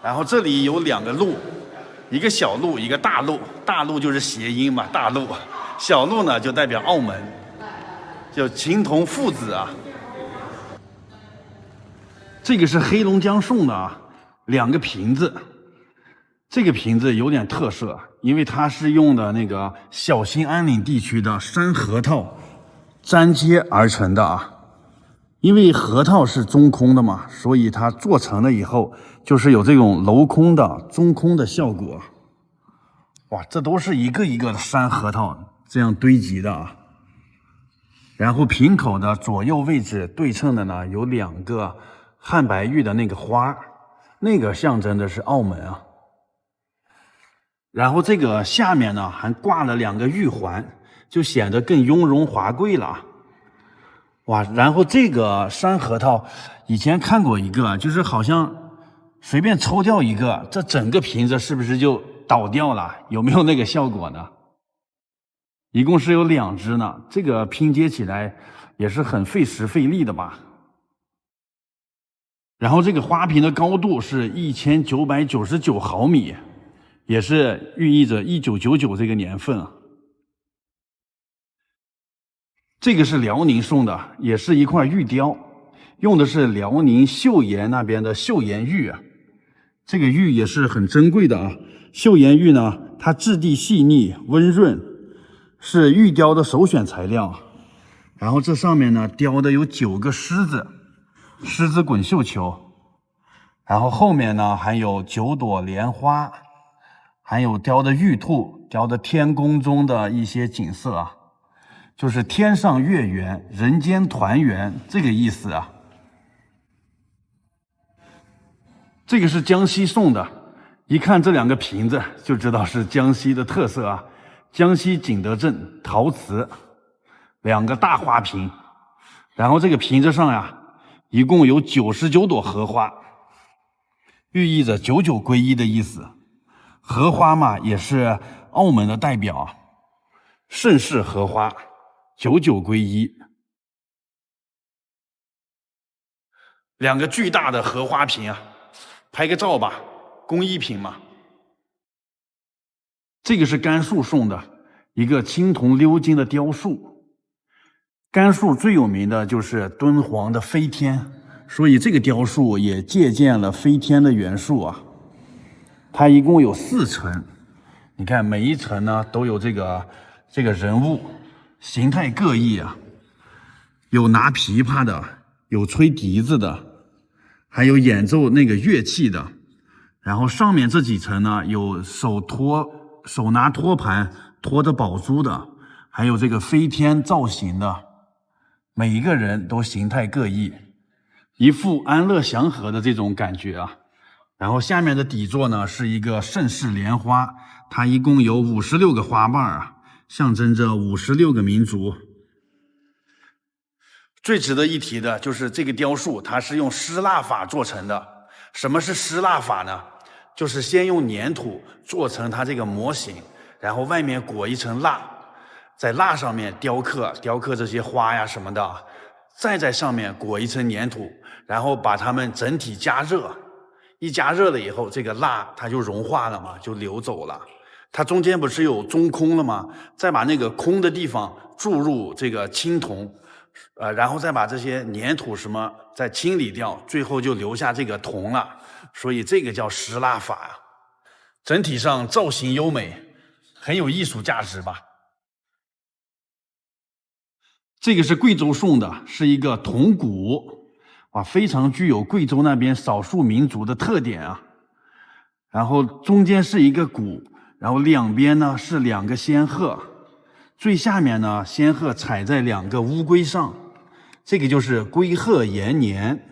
然后这里有2个鹿，一个小鹿，一个大鹿，大鹿就是谐音嘛，大鹿，小鹿呢就代表澳门，就情同父子啊。这个是黑龙江送的啊，2个瓶子。这个瓶子有点特色，因为它是用的那个小兴安岭地区的山核桃粘接而成的啊，因为核桃是中空的嘛，所以它做成了以后就是有这种镂空的中空的效果。哇，这都是一个一个的山核桃这样堆积的啊。然后瓶口的左右位置对称的呢，有2个汉白玉的那个花，那个象征的是澳门啊。然后这个下面呢还挂了2个玉环，就显得更雍容华贵了。哇，然后这个山核桃以前看过一个，就是好像随便抽掉一个，这整个瓶子是不是就倒掉了？有没有那个效果呢？一共是有2只呢，这个拼接起来也是很费时费力的吧。然后这个花瓶的高度是1999毫米，也是寓意着1999这个年份啊。这个是辽宁送的，也是一块玉雕，用的是辽宁岫岩那边的岫岩玉啊。这个玉也是很珍贵的啊。岫岩玉呢，它质地细腻温润，是玉雕的首选材料。然后这上面呢雕的有9个狮子滚绣球，然后后面呢还有9朵莲花，还有雕的玉兔，雕的天宫中的一些景色啊，就是天上月圆，人间团圆这个意思啊。这个是江西送的，一看这2个瓶子就知道是江西的特色啊。江西景德镇陶瓷2个大花瓶，然后这个瓶子上呀，一共有99朵荷花，寓意着99归一的意思。荷花嘛，也是澳门的代表啊，盛世荷花，99归一。2个巨大的荷花瓶啊，拍个照吧，工艺品嘛。这个是甘肃送的一个青铜鎏金的雕塑。甘肃最有名的就是敦煌的飞天，所以这个雕塑也借鉴了飞天的元素啊。它一共有4层，你看每一层呢都有这个人物，形态各异啊，有拿琵琶的，有吹笛子的，还有演奏那个乐器的。然后上面这几层呢，有手拿托盘托着宝珠的，还有这个飞天造型的，每一个人都形态各异，一副安乐祥和的这种感觉啊。然后下面的底座呢是一个盛世莲花，它一共有56个花瓣啊，象征着56个民族。最值得一提的就是这个雕塑，它是用湿蜡法做成的。什么是湿蜡法呢？就是先用粘土做成它这个模型，然后外面裹一层蜡，在蜡上面雕刻这些花呀什么的，再在上面裹一层粘土，然后把它们整体加热，一加热了以后，这个蜡它就融化了嘛，就流走了。它中间不是有中空了吗？再把那个空的地方注入这个青铜，然后再把这些粘土什么再清理掉，最后就留下这个铜了。所以这个叫湿蜡法啊。整体上造型优美，很有艺术价值吧。这个是贵州送的，是一个铜鼓，哇，非常具有贵州那边少数民族的特点啊。然后中间是一个鼓，然后两边呢是2个仙鹤，最下面呢仙鹤踩在2个乌龟上，这个就是龟鹤延年。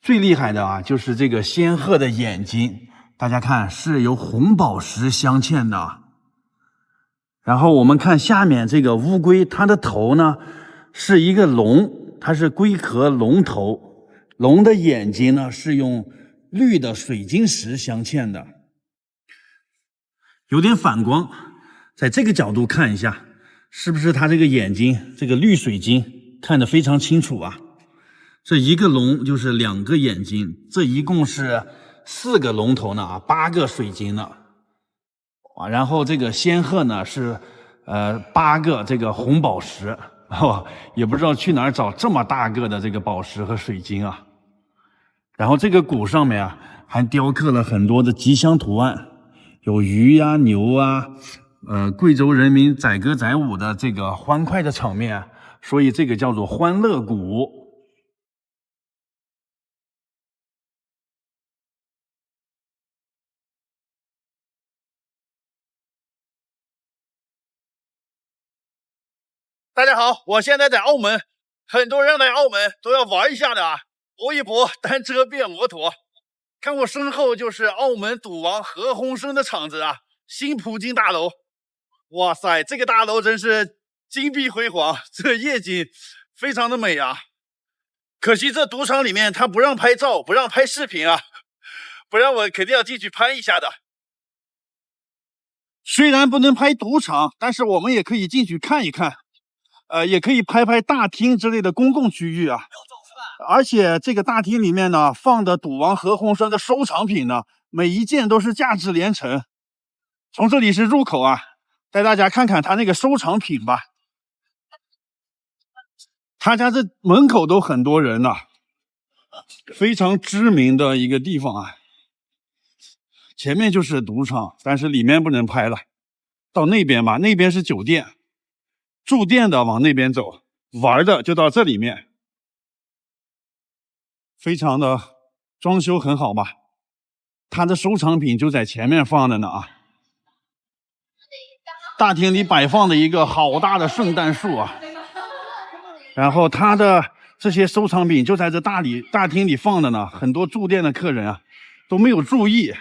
最厉害的啊，就是这个仙鹤的眼睛，大家看是由红宝石镶嵌的。然后我们看下面这个乌龟，它的头呢是一个龙，它是龟壳龙头，龙的眼睛呢是用绿的水晶石镶嵌的，有点反光，在这个角度看一下，是不是它这个眼睛这个绿水晶看得非常清楚啊？这一个龙就是2个眼睛，这一共是4个龙头呢啊，8个水晶呢。然后这个仙鹤呢是8个这个红宝石，也不知道去哪儿找这么大个的这个宝石和水晶啊。然后这个鼓上面啊还雕刻了很多的吉祥图案，有鱼啊牛啊，贵州人民载歌载舞的这个欢快的场面，所以这个叫做欢乐谷。大家好，我现在在澳门，很多人来澳门都要玩一下的啊，搏一搏单车变摩托。看我身后就是澳门赌王何鸿燊的场子啊，新葡京大楼。哇塞，这个大楼真是金碧辉煌，这夜景非常的美啊。可惜这赌场里面他不让拍照，不让拍视频啊，不然我肯定要进去拍一下的。虽然不能拍赌场，但是我们也可以进去看一看。也可以拍拍大厅之类的公共区域啊，而且这个大厅里面呢放的赌王何鸿燊的收藏品呢，每一件都是价值连城。从这里是入口啊，带大家看看他那个收藏品吧。他家这门口都很多人呢，非常知名的一个地方啊。前面就是赌场，但是里面不能拍了，到那边吧，那边是酒店。住店的往那边走，玩的就到这里面，非常的装修很好吧。他的收藏品就在前面放的呢啊。大厅里摆放的一个好大的圣诞树啊，然后他的这些收藏品就在这大厅里放的呢。很多住店的客人啊都没有注意，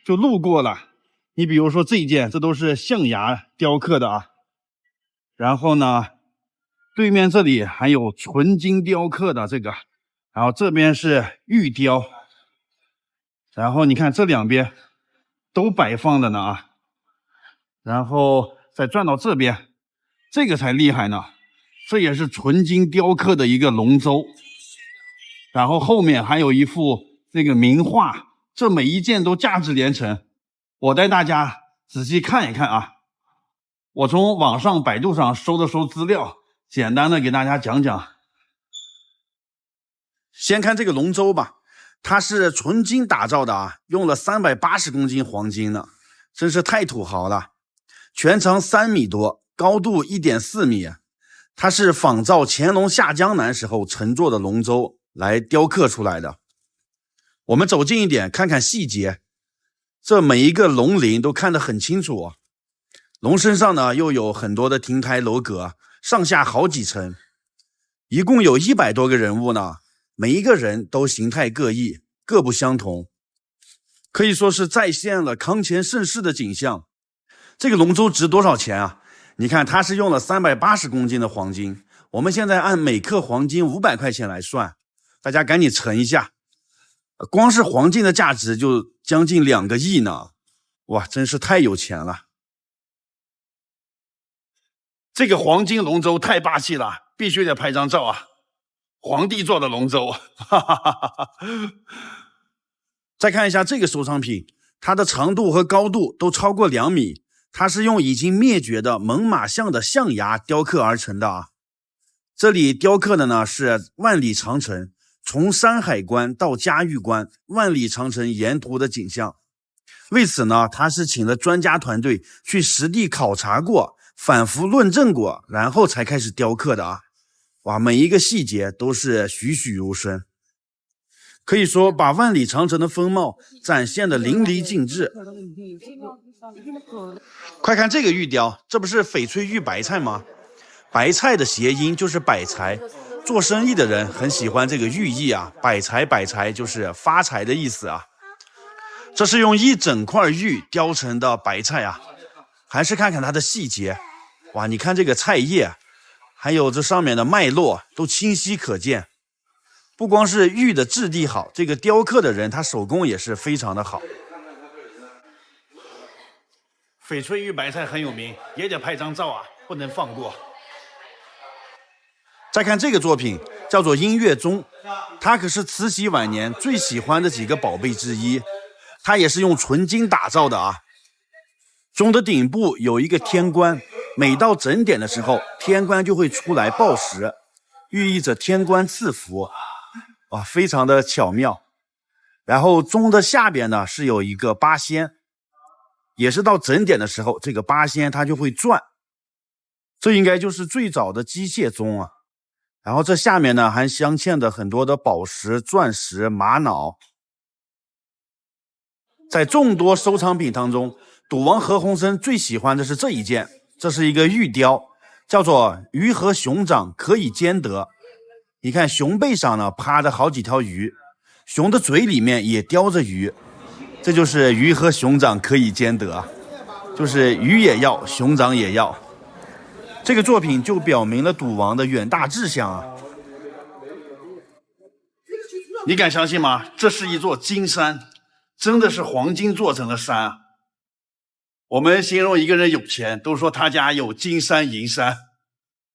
就路过了。你比如说这一件，这都是象牙雕刻的啊。然后呢，对面这里还有纯金雕刻的这个，然后这边是玉雕，然后你看这两边都摆放的呢啊，然后再转到这边，这个才厉害呢，这也是纯金雕刻的一个龙舟，然后后面还有一幅那个名画，这每一件都价值连城。我带大家仔细看一看啊。我从网上百度上搜了搜资料，简单的给大家讲讲。先看这个龙舟吧，它是纯金打造的啊，用了380公斤黄金呢，真是太土豪了。全长3米多，高度1.4米，它是仿照乾隆下江南时候乘坐的龙舟来雕刻出来的。我们走近一点看看细节，这每一个龙鳞都看得很清楚啊。龙身上呢又有很多的亭台楼阁，上下好几层，一共有100多个人物呢，每一个人都形态各异，各不相同，可以说是再现了康乾盛世的景象。这个龙舟值多少钱啊？你看它是用了380公斤的黄金，我们现在按每克黄金500块钱来算，大家赶紧乘一下，光是黄金的价值就将近2个亿呢，哇，真是太有钱了。这个黄金龙舟太霸气了，必须得拍张照啊！皇帝坐的龙舟，哈哈哈哈。再看一下这个收藏品，它的长度和高度都超过2米，它是用已经灭绝的猛犸象的象牙雕刻而成的啊。这里雕刻的呢是万里长城，从山海关到嘉峪关，万里长城沿途的景象。为此呢，他是请了专家团队去实地考察过，反复论证过，然后才开始雕刻的啊！哇，每一个细节都是栩栩如生，可以说把万里长城的风貌展现的淋漓尽致。快看这个玉雕，这不是翡翠玉白菜吗？白菜的谐音就是百财，做生意的人很喜欢这个寓意啊，百财百财就是发财的意思啊。这是用一整块玉雕成的白菜啊，还是看看它的细节。哇，你看这个菜叶，还有这上面的脉络都清晰可见。不光是玉的质地好，这个雕刻的人他手工也是非常的好。翡翠玉白菜很有名，也得拍张照啊，不能放过。再看这个作品，叫做音乐钟，它可是慈禧晚年最喜欢的几个宝贝之一。它也是用纯金打造的啊。钟的顶部有一个天官，每到整点的时候，天官就会出来报时，寓意着天官赐福，哇，非常的巧妙。然后钟的下边呢是有一个八仙，也是到整点的时候，这个八仙它就会转，这应该就是最早的机械钟啊。然后这下面呢还镶嵌着很多的宝石、钻石、玛瑙。在众多收藏品当中，赌王何鸿燊最喜欢的是这一件，这是一个玉雕，叫做鱼和熊掌可以兼得。你看熊背上呢趴着好几条鱼，熊的嘴里面也叼着鱼，这就是鱼和熊掌可以兼得，就是鱼也要，熊掌也要。这个作品就表明了赌王的远大志向啊！你敢相信吗？这是一座金山，真的是黄金做成的山啊！我们形容一个人有钱，都说他家有金山银山，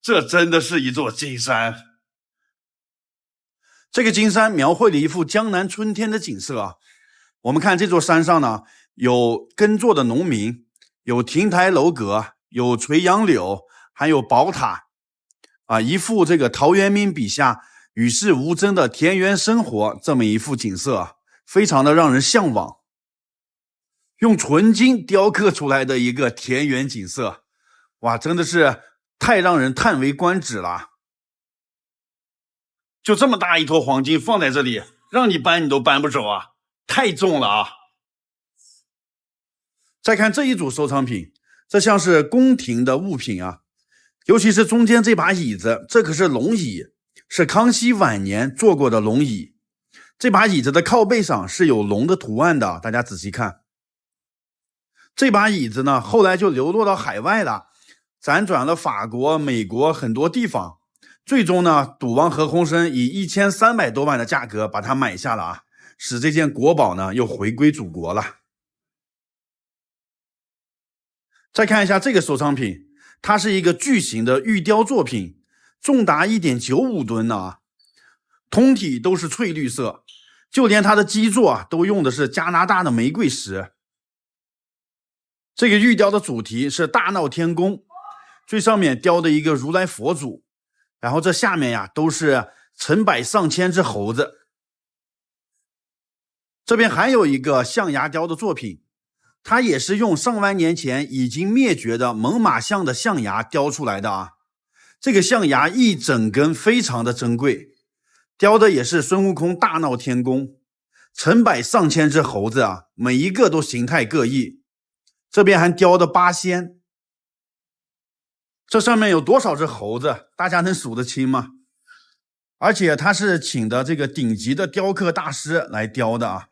这真的是一座金山。这个金山描绘了一幅江南春天的景色啊！我们看这座山上呢，有耕作的农民，有亭台楼阁，有垂杨柳，还有宝塔啊，一幅这个陶渊明笔下与世无争的田园生活，这么一幅景色，非常的让人向往。用纯金雕刻出来的一个田园景色，哇，真的是太让人叹为观止了。就这么大一坨黄金放在这里，让你搬你都搬不走啊，太重了啊！再看这一组收藏品，这像是宫廷的物品啊，尤其是中间这把椅子，这可是龙椅，是康熙晚年做过的龙椅。这把椅子的靠背上是有龙的图案的，大家仔细看。这把椅子呢，后来就流落到海外了，辗转了法国、美国很多地方，最终呢，赌王何鸿燊以1300多万的价格把它买下了啊，使这件国宝呢又回归祖国了。再看一下这个收藏品，它是一个巨型的玉雕作品，重达1.95吨呢，通体都是翠绿色，就连它的基座啊都用的是加拿大的玫瑰石。这个玉雕的主题是大闹天宫，最上面雕的一个如来佛祖，然后这下面呀都是成百上千只猴子。这边还有一个象牙雕的作品，它也是用上万年前已经灭绝的猛犸象的象牙雕出来的啊。这个象牙一整根非常的珍贵，雕的也是孙悟空大闹天宫，成百上千只猴子啊，每一个都形态各异。这边还雕的八仙，这上面有多少只猴子，大家能数得清吗？而且他是请的这个顶级的雕刻大师来雕的啊，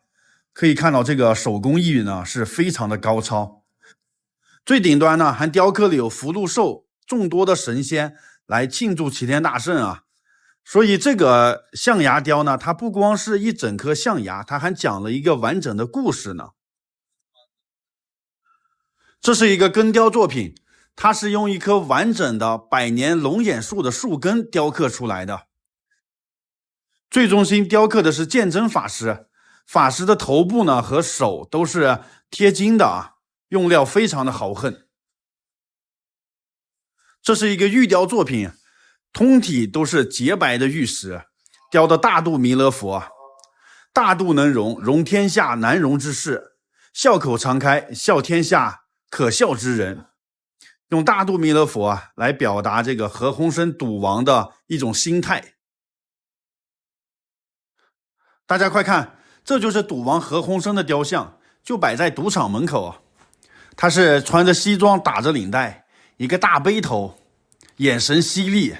可以看到这个手工艺呢是非常的高超。最顶端呢还雕刻了有福禄寿众多的神仙来庆祝齐天大圣啊，所以这个象牙雕呢，它不光是一整颗象牙，它还讲了一个完整的故事呢。这是一个根雕作品，它是用一棵完整的百年龙眼树的树根雕刻出来的。最中心雕刻的是鉴真法师，法师的头部呢和手都是贴金的啊，用料非常的豪横。这是一个玉雕作品，通体都是洁白的玉石，雕的大肚弥勒佛，大肚能容，容天下难容之事，笑口常开，笑天下可笑之人。用大肚弥勒佛啊来表达这个何鸿燊赌王的一种心态。大家快看，这就是赌王何鸿燊的雕像，就摆在赌场门口。他是穿着西装，打着领带，一个大背头，眼神犀利。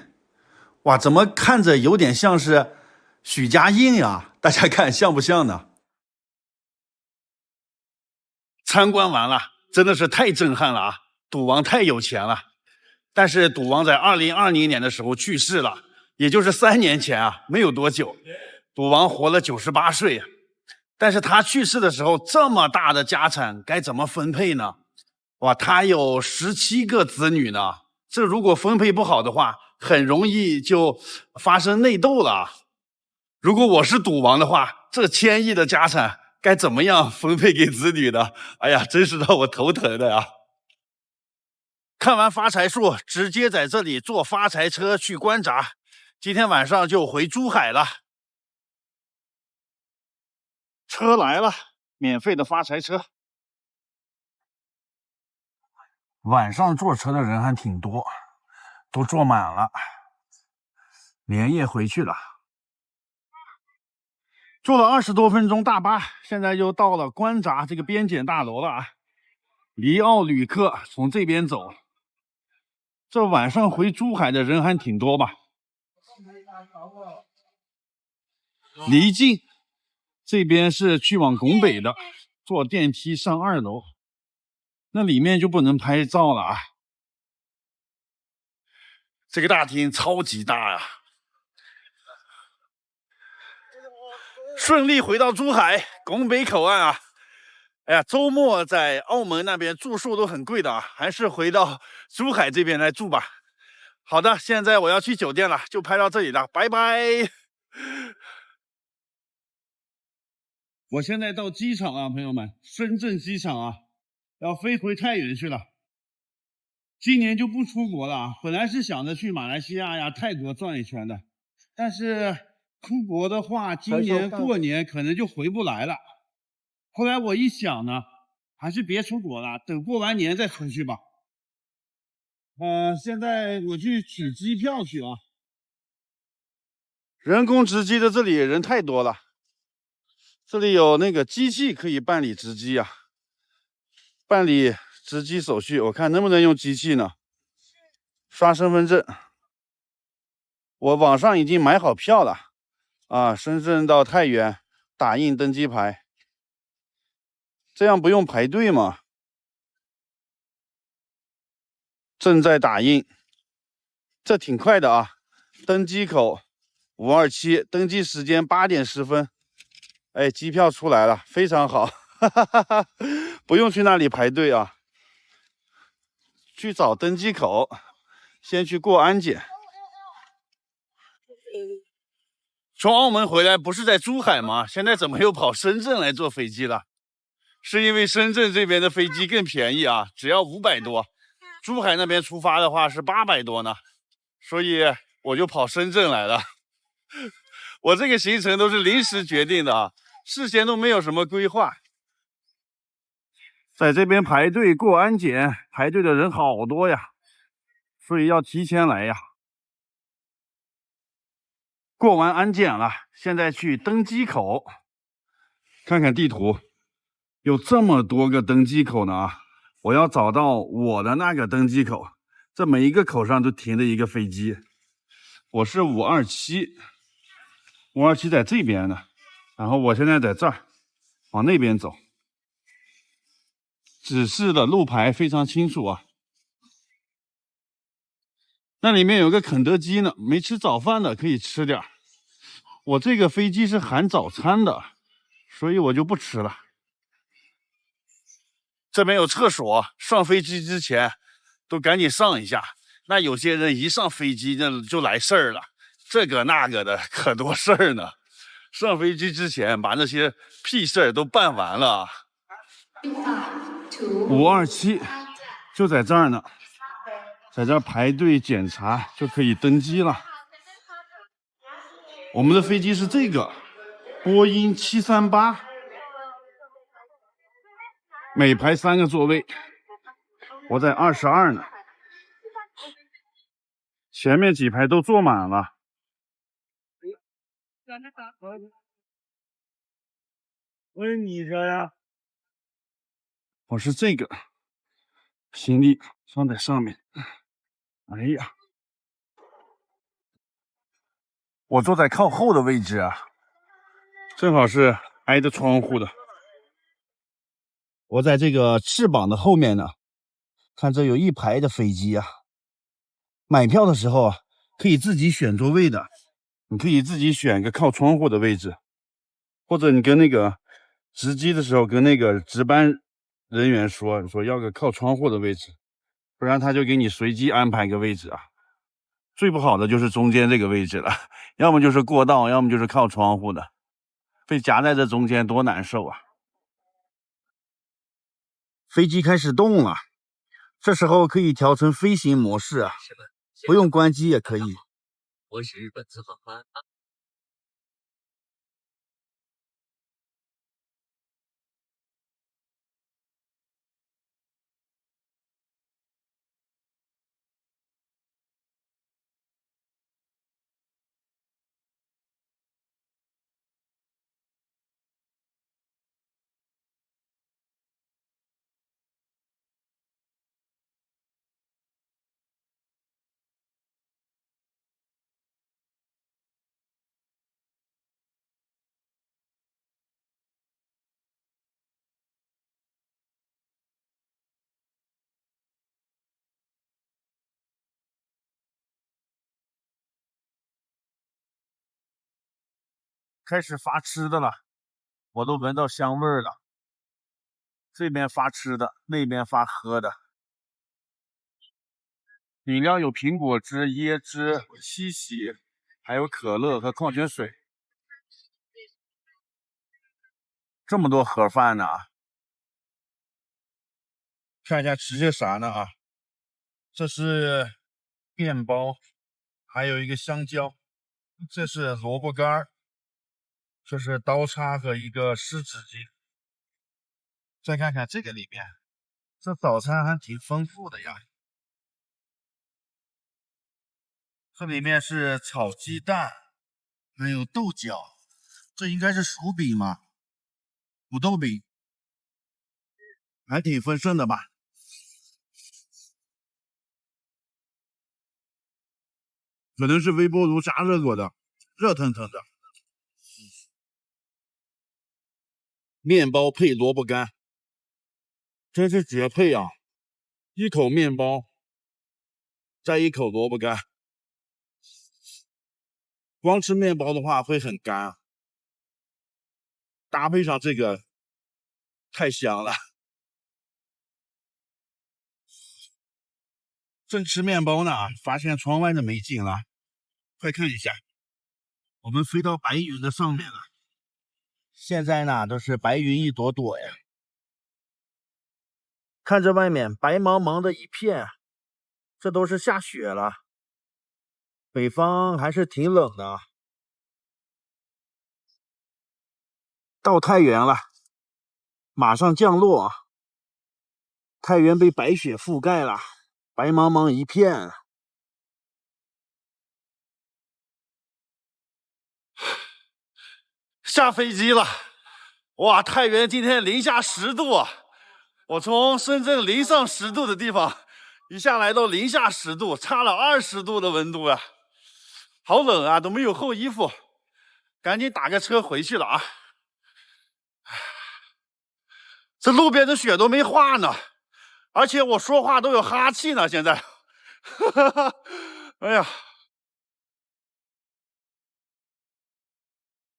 哇，怎么看着有点像是许家印呀？大家看像不像呢？参观完了，真的是太震撼了啊！赌王太有钱了。但是赌王在2020年的时候去世了，也就是3年前啊，没有多久。赌王活了98岁啊，但是他去世的时候，这么大的家产该怎么分配呢？哇，他有17个子女呢，这如果分配不好的话，很容易就发生内斗了。如果我是赌王的话，这1000亿的家产该怎么样分配给子女的？哎呀，真是让我头疼的呀！看完发财树，直接在这里坐发财车去关闸，今天晚上就回珠海了。车来了，免费的发财车。晚上坐车的人还挺多，都坐满了。连夜回去了。坐了20多分钟大巴，现在就到了关闸这个边检大楼了啊。离澳旅客从这边走，这晚上回珠海的人还挺多吧？离境这边是去往拱北的，坐电梯上2楼，那里面就不能拍照了啊。这个大厅超级大呀！顺利回到珠海拱北口岸啊！哎呀，周末在澳门那边住宿都很贵的啊，还是回到珠海这边来住吧。好的，现在我要去酒店了，就拍到这里了，拜拜。我现在到机场啊，朋友们，深圳机场啊，要飞回太原去了。今年就不出国了，本来是想着去马来西亚呀、泰国转一圈的，但是出国的话，今年过年可能就回不来了。后来我一想呢，还是别出国了，等过完年再出去吧。现在我去取机票去啊。人工值机的这里人太多了，这里有那个机器可以办理值机啊，办理值机手续，我看能不能用机器呢？刷身份证，我网上已经买好票了啊，深圳到太原打印登机牌，这样不用排队吗？正在打印，这挺快的啊。登机口527，登机时间8点10分。哎，机票出来了，非常好，哈哈哈哈，不用去那里排队啊。去找登机口，先去过安检。从澳门回来不是在珠海吗？现在怎么又跑深圳来坐飞机了？是因为深圳这边的飞机更便宜啊，只要500多。珠海那边出发的话是800多呢，所以我就跑深圳来了。我这个行程都是临时决定的啊，事先都没有什么规划。在这边排队过安检，排队的人好多呀，所以要提前来呀。过完安检了，现在去登机口，看看地图，有这么多个登机口呢啊！我要找到我的那个登机口，这每一个口上都停着一个飞机。我是527在这边呢，然后我现在在这儿，往那边走。指示的路牌非常清楚啊。那里面有个肯德基呢，没吃早饭的可以吃点。我这个飞机是含早餐的，所以我就不吃了。这边有厕所，上飞机之前都赶紧上一下。那有些人一上飞机那就来事儿了，这个那个的可多事儿呢。上飞机之前把那些屁事儿都办完了。527就在这儿呢，在这儿排队检查就可以登机了。我们的飞机是这个波音738，每排3个座位，我在22呢，前面几排都坐满了。问你说呀？我是这个，行李放在上面。哎呀，我坐在靠后的位置啊，正好是挨着窗户的。我在这个翅膀的后面呢，看这有一排的飞机啊。买票的时候啊，可以自己选座位的，你可以自己选个靠窗户的位置，或者你跟那个值机的时候跟那个值班人员说要个靠窗户的位置，不然他就给你随机安排个位置啊。最不好的就是中间这个位置了，要么就是过道，要么就是靠窗户的，被夹在这中间多难受啊！飞机开始动了，这时候可以调成飞行模式啊，不用关机也可以。我是日本自航班。开始发吃的了，我都闻到香味儿了。这边发吃的，那边发喝的。饮料有苹果汁、椰汁、七喜，还有可乐和矿泉水。这么多盒饭呢！看一下吃些啥呢啊？这是面包，还有一个香蕉，这是萝卜干，这是刀叉和一个湿纸巾。再看看这个里面，这早餐还挺丰富的呀。这里面是炒鸡蛋，还有豆角，这应该是薯饼吗？土豆饼，还挺丰盛的吧？可能是微波炉加热过的，热腾腾的。面包配萝卜干，真是绝配啊！一口面包，再一口萝卜干。光吃面包的话会很干啊，搭配上这个太香了。正吃面包呢，发现窗外的美景了，快看一下，我们飞到白云的上面了。现在呢都是白云一朵朵呀，看着外面白茫茫的一片，这都是下雪了。北方还是挺冷的。到太原了，马上降落。太原被白雪覆盖了，白茫茫一片。下飞机了，哇！太原今天零下10度啊！我从深圳零上10度的地方，一下来到零下10度，差了20度的温度啊！好冷啊，都没有厚衣服，赶紧打个车回去了啊！这路边的雪都没化呢，而且我说话都有哈气呢，现在，哎呀！